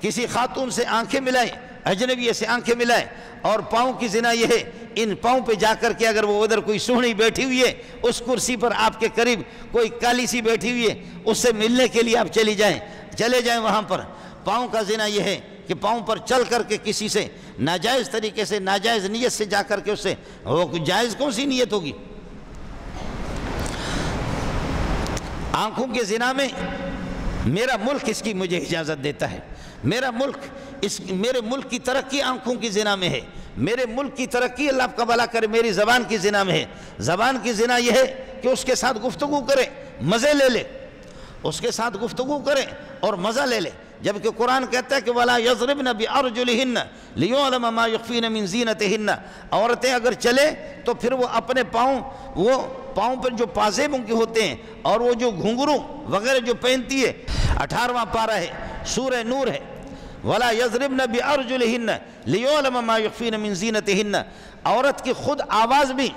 کسی خاتون سے آنکھیں ملائیں، اجنبی سے آنکھیں ملائیں، اور پاؤں کی زنا یہ ہے ان پاؤں پہ جا کر کے اگر وہ ادھر کوئی سوہنی بیٹھی ہوئی ہے، اس کرسی پر آپ کے قریب کوئی کالی سی بیٹھی ہوئی ہے، اس سے ملنے کے لیے آپ چلے جائیں وہاں پر۔ پاؤں کا زنا یہ ہے کہ پاؤں پر چل کر کے کسی سے ناجائز طریقے سے، ناجائز نیت سے جا کر کے اس سے، وہ جائز کون سی نیت ہوگی؟ آنکھوں کے زنا میں میرا ملک اس کی مجھے اجازت دیتا ہے، میرا ملک میرے ملک کی ترقی آنکھوں کی زنا میں ہے، میرے ملک کی ترقی اللہ آپ کا بھلا کرے میری زبان کی زنا میں ہے۔ زبان کی زنا یہ ہے کہ اس کے ساتھ گفتگو کرے، مزے لے لے، اس کے ساتھ گفتگو کرے اور مزہ لے لے، جبکہ قرآن کہتا ہے کہ وَلَا يَضْرِبْنَ بِأَرْجُلِهِنَّ لِيُعْلَمَ مَا يُخْفِينَ مِنْ زِينَتِهِنَّ، عورتیں اگر چلے تو پھر وہ اپنے پاؤں پر جو پازیب ان کے ہوتے ہیں اور وہ جو گھنگرو وغیرہ جو پہنتی ہے، 18واں پارہ ہے، سورہ نور ہے، ولا یضربن بارجلہن لیعلم ما یخفین من زینتہن، عورت کی خود آواز بھی،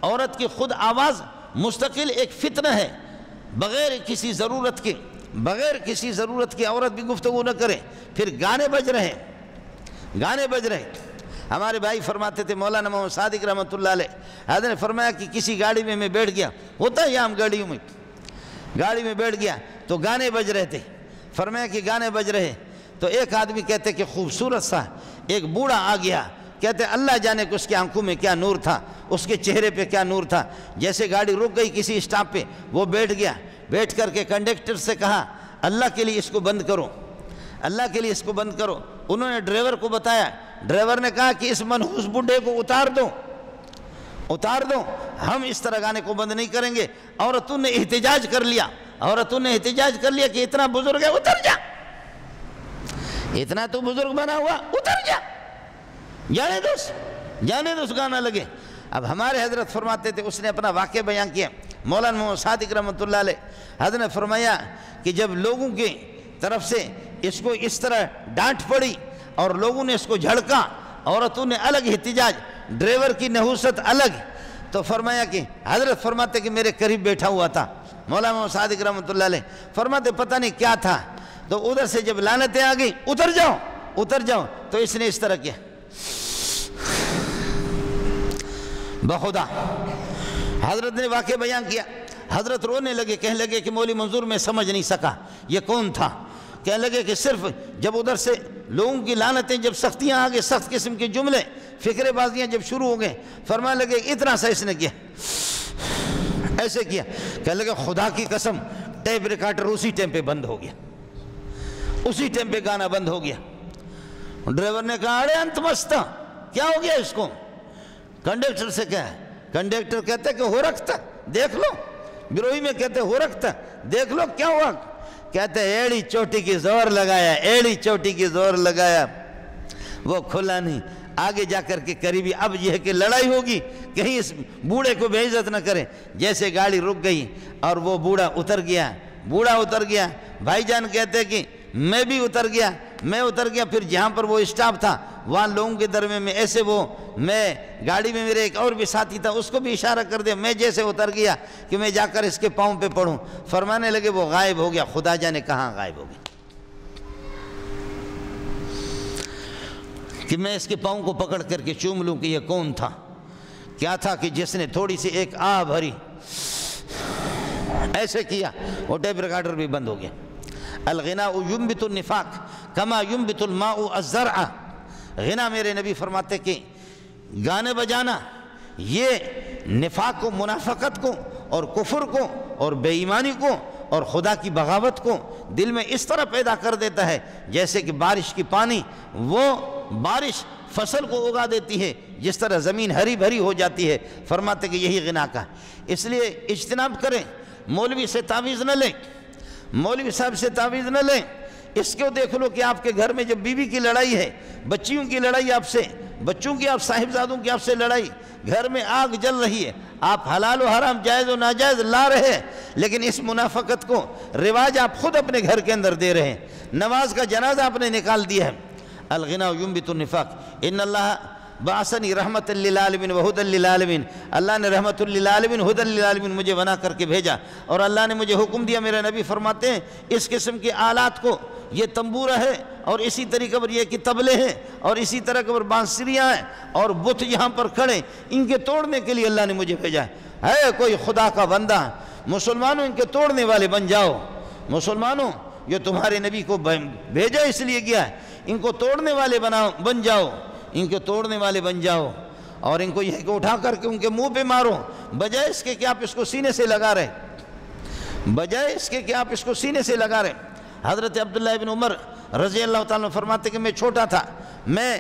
عورت کی خود آواز مستقل ایک فتنہ ہے، بغیر کسی ضرورت کے، بغیر کسی ضرورت کی عورت بھی گفتگو نہ کرے۔ پھر گانے بج رہے، گانے بج رہے۔ ہمارے بھائی فرماتے تھے، مولانا محمد صادق رحمۃ اللہ علیہ، حضرت نے فرمایا کہ کسی گاڑی میں بیٹھ گیا، ہوتا ہے عام گاڑیوں میں، گاڑی میں بیٹھ گیا تو گانے بج رہے تھے۔ فرمایا کہ گانے بج رہے تو ایک آدمی کہتے کہ خوبصورت سا ایک بوڑھا آ گیا، کہتے اللہ جانے کہ اس کی آنکھوں میں کیا نور تھا، اس کے چہرے پہ کیا نور تھا۔ جیسے گاڑی رک گئی کسی اسٹاپ پہ، وہ بیٹھ گیا، بیٹھ کر کے کنڈکٹر سے کہا اللہ کے لیے اس کو بند کرو، اللہ کے لیے اس کو بند کرو۔ انہوں نے ڈرائیور کو بتایا، ڈرائیور نے کہا کہ اس منحوس بڈھے کو اتار دو، اتار دو، ہم اس طرح گانے کو بند نہیں کریں گے۔ عورتوں نے احتجاج کر لیا، عورتوں نے احتجاج کر لیا کہ اتنا بزرگ ہے اتر جا، اتنا تو بزرگ بنا ہوا اتر جا، جانے دوس، جانے دوس، گانا لگے۔ اب ہمارے حضرت فرماتے تھے، اس نے اپنا واقعہ بیان کیا، مولانا محمد صادق رحمۃ اللہ علیہ، حضرت نے فرمایا کہ جب لوگوں کی طرف سے اس کو اس طرح ڈانٹ پڑی اور لوگوں نے اس کو جھڑکا، عورتوں نے الگ احتجاج، ڈرائیور کی نحوست الگ، تو فرمایا کہ حضرت فرماتے کہ میرے قریب بیٹھا ہوا تھا مولانا محمد صادق رحمۃ اللہ علیہ، فرماتے پتہ نہیں کیا تھا، تو ادھر سے جب لعنتیں آ گئی اتر جاؤ اتر جاؤ، تو اس نے اس طرح کیا، بخدا۔ حضرت نے واقعہ بیان کیا، حضرت رونے لگے، کہنے لگے کہ مولوی منظور میں سمجھ نہیں سکا یہ کون تھا، کہنے لگے کہ صرف جب ادھر سے لوگوں کی لعنتیں، جب سختیاں آ گئی، سخت قسم کے جملے، فکر بازیاں جب شروع ہو گئے، فرمانے لگے اتنا سا اس نے کیا، ایسے کیا، کہنے لگے خدا کی قسم ٹیپ ریکارڈر اسی ٹائم پہ بند ہو گیا، اسی ٹائم پہ گانا بند ہو گیا۔ ڈرائیور نے کہا ارے انت مستا، کیا ہو گیا اس کو؟ کنڈکٹر سے کہا، کنڈکٹر کہتے کہ ہو رکھتا دیکھ لو، گروہی میں کہتے ہو رکھتا دیکھ لو کیا ہوا، کہتے ایڑی چوٹی کی زور لگایا، ایڑی چوٹی کی زور لگایا، وہ کھلا نہیں، آگے جا کر کے قریبی، اب یہ ہے کہ لڑائی ہوگی، کہیں اس بوڑھے کو بے عزت نہ کرے۔ جیسے گاڑی رک گئی اور وہ بوڑھا اتر گیا، بوڑھا اتر گیا، بھائی جان کہتے کہ میں بھی اتر گیا، میں اتر گیا، پھر جہاں پر وہ اسٹاپ تھا وہاں لوگوں کے درمیان میں ایسے وہ، میں گاڑی میں میرے ایک اور بھی ساتھی تھا، اس کو بھی اشارہ کر دیا، میں جیسے اتر گیا کہ میں جا کر اس کے پاؤں پہ پڑھوں، فرمانے لگے وہ غائب ہو گیا، خدا جانے کہاں غائب ہو گیا، کہ میں اس کے پاؤں کو پکڑ کر کے چوم لوں کہ یہ کون تھا، کیا تھا کہ جس نے تھوڑی سی ایک آہ بھری، ایسے کیا، وہ ٹیپ ریکارڈر بھی بند ہو گیا۔ الغناء ينبت النفاق كما ينبت الماء الزرع، غنا میرے نبی فرماتے کہ گانے بجانا یہ نفاق کو، منافقت کو اور کفر کو اور بے ایمانی کو اور خدا کی بغاوت کو دل میں اس طرح پیدا کر دیتا ہے جیسے کہ بارش کی پانی، وہ بارش فصل کو اگا دیتی ہے، جس طرح زمین ہری بھری ہو جاتی ہے۔ فرماتے کہ یہی غنا کا، اس لیے اجتناب کریں، مولوی سے تعویذ نہ لیں، مولوی صاحب سے تعویذ نہ لیں، اس کو دیکھ لو کہ آپ کے گھر میں جب بیوی کی لڑائی ہے، بچیوں کی لڑائی آپ سے، بچوں کی آپ صاحبزادوں کی آپ سے لڑائی، گھر میں آگ جل رہی ہے، آپ حلال و حرام، جائز و ناجائز لا رہے ہیں، لیکن اس منافقت کو رواج آپ خود اپنے گھر کے اندر دے رہے ہیں، نماز کا جنازہ آپ نے نکال دیا ہے۔ الغنا ينبت النفاق، ان اللہ بعثنی رحمت للعالمین وہدی للعالمین، اللہ نے رحمت للعالمین ہدی للعالمین مجھے بنا کر کے بھیجا، اور اللہ نے مجھے حکم دیا، میرے نبی فرماتے ہیں اس قسم کے آلات کو، یہ تنبورہ ہے اور اسی طریقے پر یہ کہ طبلے ہیں اور اسی طرح کے پر بانسریاں ہیں اور بت یہاں پر کھڑے، ان کے توڑنے کے لیے اللہ نے مجھے بھیجا ہے کوئی خدا کا بندہ، مسلمانوں ان کے توڑنے والے بن جاؤ، مسلمانوں یہ تمہارے نبی کو بھیجا اس لیے گیا ہے، ان کو توڑنے والے بن جاؤ، ان کے توڑنے والے بن جاؤ، اور ان کو یہ کہ اٹھا کر کے ان کے منہ پہ مارو، بجائے اس کے کہ آپ اس کو سینے سے لگا رہے، بجائے اس کے کہ آپ اس کو سینے سے لگا رہے۔ حضرت عبداللہ ابن عمر رضی اللہ تعالیٰ فرماتے کہ میں چھوٹا تھا، میں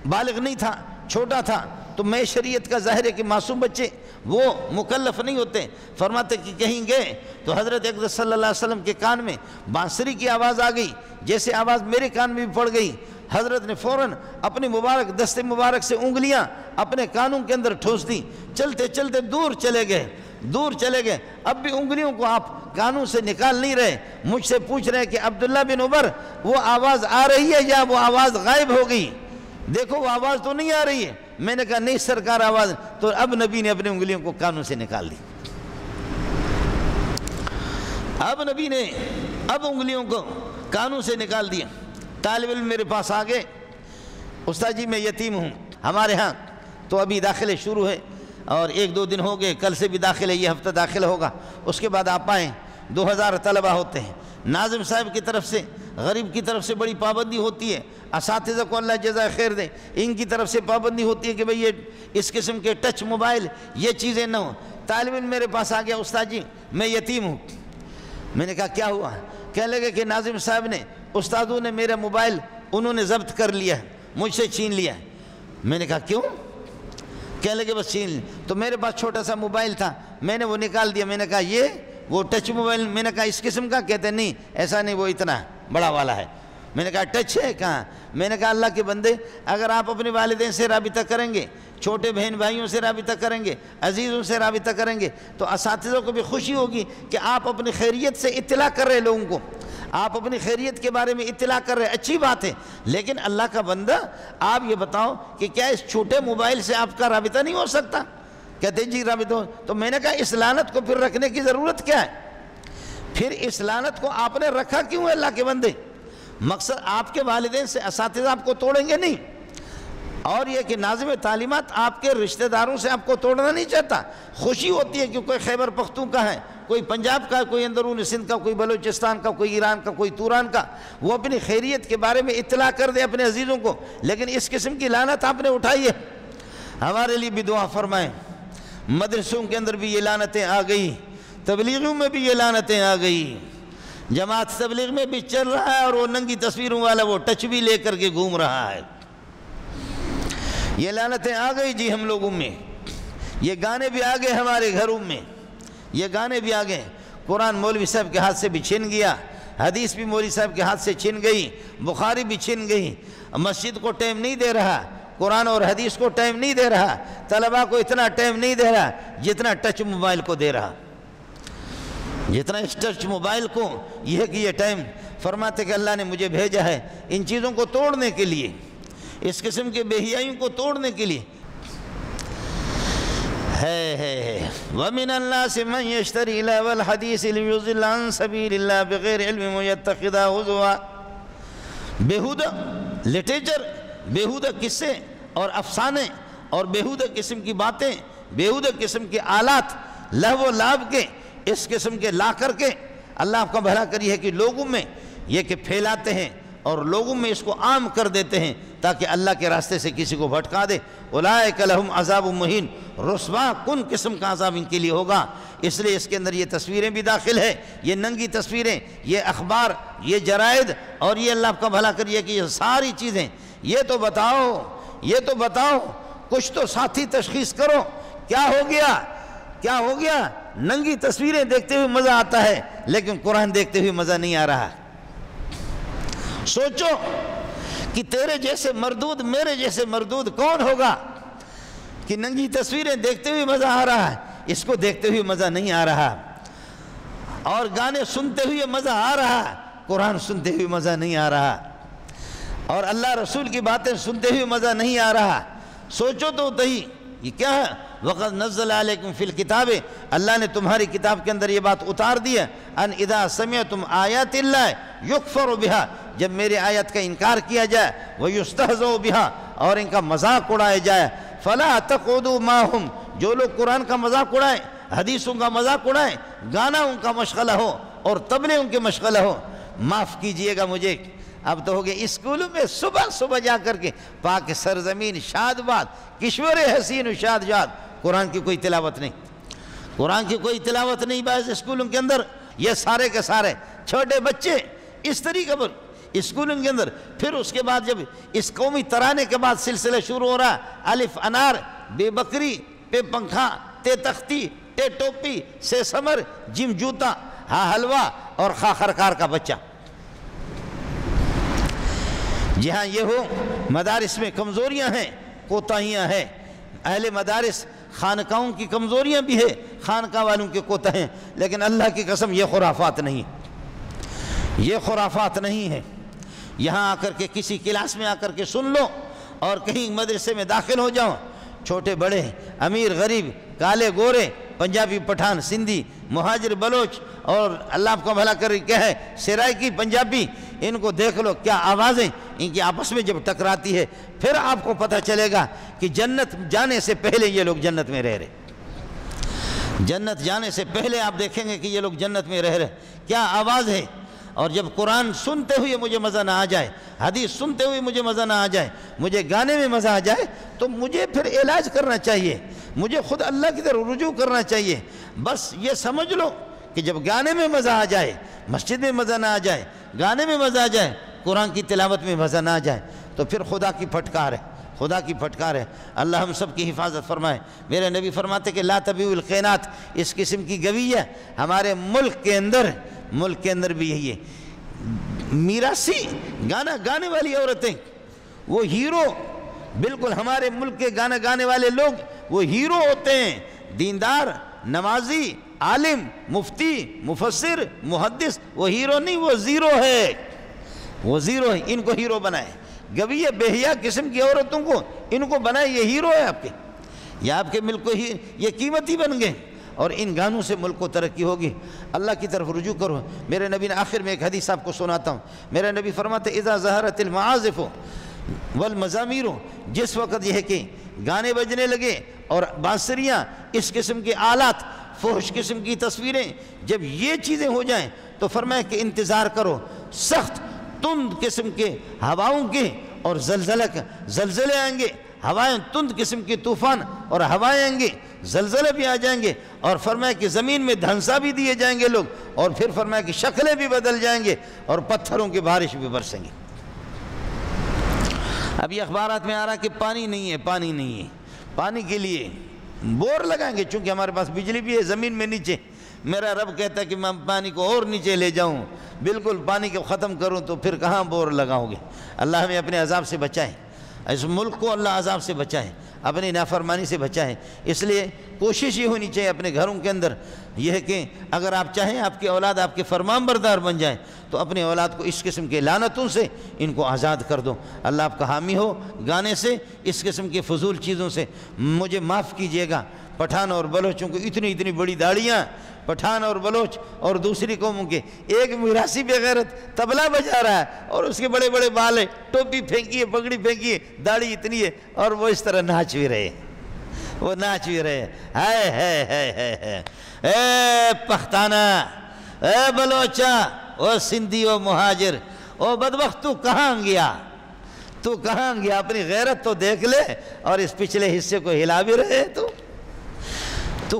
بالغ نہیں تھا، چھوٹا تھا، تو میں شریعت کا ظاہر ہے کہ معصوم بچے وہ مکلف نہیں ہوتے، فرماتے کہ کہیں گئے تو حضرت اقدس صلی اللہ علیہ وسلم کے کان میں بانسری کی آواز آ گئی، جیسے آواز میرے کان میں بھی پڑ گئی، حضرت نے فوراً اپنی مبارک دست مبارک سے انگلیاں اپنے کانوں کے اندر ٹھوس دی، چلتے چلتے دور چلے گئے، دور چلے گئے، اب بھی انگلیوں کو آپ کانوں سے نکال نہیں رہے۔ مجھ سے پوچھ رہے کہ عبداللہ بن عمر وہ آواز آ رہی ہے یا وہ آواز غائب ہو گئی؟ دیکھو وہ آواز تو نہیں آ رہی ہے۔ میں نے کہا نہیں سرکار آواز، تو اب نبی نے اپنی انگلیوں کو کانوں سے نکال دی۔ اب نبی نے اب انگلیوں کو کانوں سے نکال دیا۔ طالب علم میرے پاس آ گئے، استاد جی میں یتیم ہوں، ہمارے ہاں تو ابھی داخلے شروع ہے اور 1-2 دن ہو گئے، کل سے بھی داخلے، یہ ہفتہ داخلہ ہوگا، اس کے بعد آپ آئیں۔ 2000 طلبہ ہوتے ہیں۔ ناظم صاحب کی طرف سے، غریب کی طرف سے بڑی پابندی ہوتی ہے، اساتذہ کو اللہ جزائے خیر دے، ان کی طرف سے پابندی ہوتی ہے کہ بھئی یہ اس قسم کے ٹچ موبائل یہ چیزیں نہ ہوں۔ طالب علم میرے پاس آ گیا، استاد جی میں یتیم ہوں۔ میں نے کہا کیا ہوا؟ کہنے لگے کہ ناظم صاحب نے، استادوں نے میرا موبائل انہوں نے ضبط کر لیا ہے، مجھ سے چھین لیا ہے۔ میں نے کہا کیوں؟ کہنے لگے بس چھین لیا۔ تو میرے پاس چھوٹا سا موبائل تھا، میں نے وہ نکال دیا۔ میں نے کہا یہ وہ ٹچ موبائل؟ میں نے کہا اس قسم کا؟ کہتے نہیں ایسا نہیں، وہ اتنا بڑا والا ہے۔ میں نے کہا ٹچ ہے کہاں؟ میں نے کہا اللہ کے بندے اگر آپ اپنے والدین سے رابطہ کریں گے، چھوٹے بہن بھائیوں سے رابطہ کریں گے، عزیزوں سے رابطہ کریں گے، تو اساتذہ کو بھی خوشی ہوگی کہ آپ اپنی خیریت سے اطلاع کر رہے لوگوں کو، آپ اپنی خیریت کے بارے میں اطلاع کر رہے، اچھی بات ہے۔ لیکن اللہ کا بندہ آپ یہ بتاؤ کہ کیا اس چھوٹے موبائل سے آپ کا رابطہ نہیں ہو سکتا؟ کہتے جی رابطہ ہو۔ تو میں نے کہا اس لعنت کو پھر رکھنے کی ضرورت کیا ہے؟ پھر اس لعنت کو آپ نے رکھا کیوں ہے اللہ کے بندے؟ مقصد آپ کے والدین سے اساتذہ آپ کو توڑیں گے نہیں، اور یہ کہ ناظم تعلیمات آپ کے رشتہ داروں سے آپ کو توڑنا نہیں چاہتا۔ خوشی ہوتی ہے کہ کوئی خیبر پختون کا ہے، کوئی پنجاب کا، کوئی اندرون سندھ کا، کوئی بلوچستان کا، کوئی ایران کا، کوئی توران کا، وہ اپنی خیریت کے بارے میں اطلاع کر دے اپنے عزیزوں کو۔ لیکن اس قسم کی لعنت آپ نے اٹھائی ہے، ہمارے لیے بھی دعا فرمائیں۔ مدرسوں کے اندر بھی یہ لعنتیں آ گئی، تبلیغوں میں بھی یہ لعنتیں آ گئی، جماعت تبلیغ میں بھی چل رہا ہے، اور وہ ننگی تصویروں والا وہ ٹچ بھی لے کر کے گھوم رہا ہے۔ یہ لعنتیں آ گئی جی ہم لوگوں میں، یہ گانے بھی آ گئے ہمارے گھروں میں، یہ گانے بھی آ گئے۔ قرآن مولوی صاحب کے ہاتھ سے بھی چھن گیا، حدیث بھی مولوی صاحب کے ہاتھ سے چھن گئی، بخاری بھی چھن گئی۔ مسجد کو ٹائم نہیں دے رہا، قرآن اور حدیث کو ٹائم نہیں دے رہا، طلباء کو اتنا ٹائم نہیں دے رہا جتنا ٹچ موبائل کو دے رہا، جتنا اس ٹچ موبائل کو یہ کہ یہ ٹائم فرماتے کہ اللہ نے مجھے بھیجا ہے ان چیزوں کو توڑنے کے لیے، اس قسم کے بے حیائیوں کو توڑنے کے لیے۔ وَمِنَ النَّاسِ مَنْ يَشْتَرِي لَهْوَ الْحَدِيثِ لِيُضِلَّ عَنْ سَبِيلِ اللَّهِ بِغَيْرِ عِلْمٍ وَيَتَّخِذَهُ هُزُوًا۔ بےہودہ لٹریچر، بےہودہ قصے اور افسانے اور بےہودہ قسم کی باتیں، بےہودہ قسم کے آلات لہو و لعب کے، اس قسم کے لا کر کے اللہ آپ کا بھلا کری ہے کہ لوگوں میں یہ کہ پھیلاتے ہیں اور لوگوں میں اس کو عام کر دیتے ہیں تاکہ اللہ کے راستے سے کسی کو بھٹکا دے۔ اولئک لہم عذاب مہین، رسوا کن قسم کا عذاب ان کے لیے ہوگا۔ اس لیے اس کے اندر یہ تصویریں بھی داخل ہے، یہ ننگی تصویریں، یہ اخبار، یہ جرائد، اور یہ اللہ آپ کا بھلا کریے کہ یہ ساری چیزیں، یہ تو بتاؤ کچھ تو ساتھی تشخیص کرو، کیا ہو گیا؟ ننگی تصویریں دیکھتے ہوئے مزہ آتا ہے لیکن قرآن دیکھتے ہوئے مزہ نہیں آ رہا۔ سوچو کہ تیرے جیسے مردود، میرے جیسے مردود کون ہوگا کہ ننگی تصویریں دیکھتے ہوئے مزہ آ رہا ہے، اس کو دیکھتے ہوئے مزہ نہیں آ رہا، اور گانے سنتے ہوئے مزہ آ رہا، قرآن سنتے ہوئے مزہ نہیں آ رہا، اور اللہ رسول کی باتیں سنتے ہوئے مزہ نہیں آ رہا۔ سوچو تو صحیح، یہ کیا ہے؟ وَقَدْ نَزَّلَ عَلَيْكُمْ فِي الْكِتَابِ، اللہ نے تمہاری کتاب کے اندر یہ بات اتار دی ہے، ان اذا سمعتم آیات اللہ یکفر بہا، جب میرے آیت کا انکار کیا جائے، وَيُسْتَهْزَوْا بِهَا، اور ان کا مذاق اڑائے جائے، فَلَا تَقْعُدُوا مَعَهُمْ، جو لوگ قرآن کا مذاق اڑائیں، حدیثوں کا مذاق اڑائیں، گانا ان کا مشغلہ ہو اور طبلے ان کے مشغلہ ہو، معاف کیجئے گا مجھے، اب تو ہو گئے اسکولوں میں صبح جا کر کے پاک سرزمین شاد باد، کشور حسین و شاد جاد، قرآن کی کوئی تلاوت نہیں، قرآن کی کوئی تلاوت نہیں بعض اسکولوں کے اندر۔ یہ سارے کے سارے چھوٹے بچے اس طریقے پر اسکولوں کے اندر، پھر اس کے بعد جب اس قومی ترانے کے بعد سلسلہ شروع ہو رہا، الف انار، بے بکری، پہ پنکھا، تے تختی، ٹے ٹوپی، سے سمر، جم جوتا، ہاں حلوہ، اور خا خرکار کا بچہ۔ جی ہاں یہ ہو، مدارس میں کمزوریاں ہیں، کوتاہیاں ہیں، اہل مدارس خانقاہوں کی کمزوریاں بھی ہے، خانقاہ والوں کے کوتا ہیں، لیکن اللہ کی قسم یہ خرافات نہیں، یہ خرافات نہیں ہے۔ یہاں آ کر کے کسی کلاس میں آ کر کے سن لو، اور کہیں مدرسے میں داخل ہو جاؤ، چھوٹے بڑے، امیر غریب، کالے گورے، پنجابی پٹھان، سندھی، مہاجر بلوچ، اور اللہ آپ کو بھلا کر کیا ہے سرائکی پنجابی، ان کو دیکھ لو کیا آوازیں ان کی آپس میں جب ٹکراتی ہے، پھر آپ کو پتہ چلے گا کہ جنت جانے سے پہلے یہ لوگ جنت میں رہ رہے، جنت جانے سے پہلے آپ دیکھیں گے کہ یہ لوگ جنت میں رہ رہے، کیا آواز ہے۔ اور جب قرآن سنتے ہوئے مجھے مزہ نہ آ جائے، حدیث سنتے ہوئے مجھے مزہ نہ آ جائے، مجھے گانے میں مزہ آ جائے، تو مجھے پھر علاج کرنا چاہیے، مجھے خود اللہ کی طرف رجوع کرنا چاہیے۔ بس یہ سمجھ لو کہ جب گانے میں مزہ آ جائے، مسجد میں مزہ نہ آ جائے، گانے میں مزہ آ جائے، قرآن کی تلاوت میں مزہ نہ آ جائے، تو پھر خدا کی پھٹکار ہے، خدا کی پھٹکار ہے۔ اللہ ہم سب کی حفاظت فرمائے۔ میرے نبی فرماتے کہ لا تبیعوا القینات، اس قسم کی گویہ ہمارے ملک کے اندر بھی یہی ہے۔ میراثی گانا گانے والی عورتیں، وہ ہیرو، بالکل ہمارے ملک کے گانا گانے والے لوگ وہ ہیرو ہوتے ہیں، دیندار، نمازی، عالم، مفتی، مفسر، محدث، وہ ہیرو نہیں، وہ زیرو ہے، وہ زیرو ہے۔ ان کو ہیرو بنائے، گویہ بے حیا قسم کی عورتوں کو ان کو بنائے، یہ ہیرو ہے آپ کے، یا آپ کے ملک کو ہی یہ قیمتی بن گئے، اور ان گانوں سے ملک کو ترقی ہوگی۔ اللہ کی طرف رجوع کرو۔ میرے نبی نے آخر میں ایک حدیث آپ کو سناتا ہوں۔ میرے نبی فرماتے اذا ظہرت المعازف والمزامیر، جس وقت یہ ہے کہ گانے بجنے لگے اور بانسریاں، اس قسم کے آلات، فحش قسم کی تصویریں، جب یہ چیزیں ہو جائیں تو فرمایا کہ انتظار کرو، سخت تند قسم کے ہواؤں کے اور زلزلے آئیں گے، ہوائیں تند قسم کے طوفان اور ہوائیں آئیں گے، زلزلے بھی آ جائیں گے، اور فرمایا کہ زمین میں دھنسا بھی دیے جائیں گے لوگ، اور پھر فرمایا کہ شکلیں بھی بدل جائیں گے اور پتھروں کی بارش بھی برسیں گی۔ ابھی اخبارات میں آ رہا کہ پانی نہیں ہے، پانی نہیں ہے، پانی کے لیے بور لگائیں گے، چونکہ ہمارے پاس بجلی بھی ہے زمین میں نیچے۔ میرا رب کہتا ہے کہ میں پانی کو اور نیچے لے جاؤں، بالکل پانی کو ختم کروں، تو پھر کہاں بور لگاؤں گے۔ اللہ ہمیں اپنے عذاب سے بچائے، اس ملک کو اللہ عذاب سے بچائے، اپنی نافرمانی سے بچائے۔ اس لیے کوشش یہ ہونی چاہیے اپنے گھروں کے اندر، یہ ہے کہ اگر آپ چاہیں آپ کی اولاد آپ کے فرمان بردار بن جائے، تو اپنے اولاد کو اس قسم کے لعنتوں سے ان کو آزاد کر دو۔ اللہ آپ کا حامی ہو گانے سے، اس قسم کے فضول چیزوں سے۔ مجھے معاف کیجئے گا، پٹھان اور بلوچوں کو اتنی بڑی داڑیاں، پٹھان اور بلوچ اور دوسری قوموں کے، ایک میراثی بے غیرت طبلہ بجا رہا ہے اور اس کے بڑے بڑے بال ہے، ٹوپی پھینکی ہے، پگڑی پھینکی ہے، داڑھی اتنی ہے، اور وہ اس طرح ناچ بھی رہے، وہ ناچ بھی رہے۔ ہے اے پختانہ، اے بلوچا، او سندھی، او مہاجر، او بدبخت، تو کہاں گیا؟ تو کہاں گیا؟ اپنی غیرت تو دیکھ لے، اور اس پچھلے حصے کو ہلا بھی رہے تو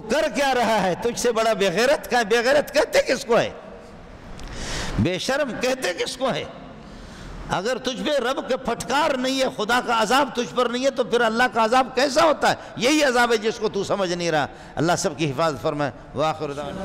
کر کیا رہا ہے؟ تجھ سے بڑا بے غیرت کا، بے غیرت کہتے کس کو ہے؟ بے شرم کہتے کس کو ہے؟ اگر تجھ پہ رب کے پھٹکار نہیں ہے، خدا کا عذاب تجھ پر نہیں ہے، تو پھر اللہ کا عذاب کیسا ہوتا ہے؟ یہی عذاب ہے جس کو تو سمجھ نہیں رہا۔ اللہ سب کی حفاظت فرمائے۔ وآخر دعوانا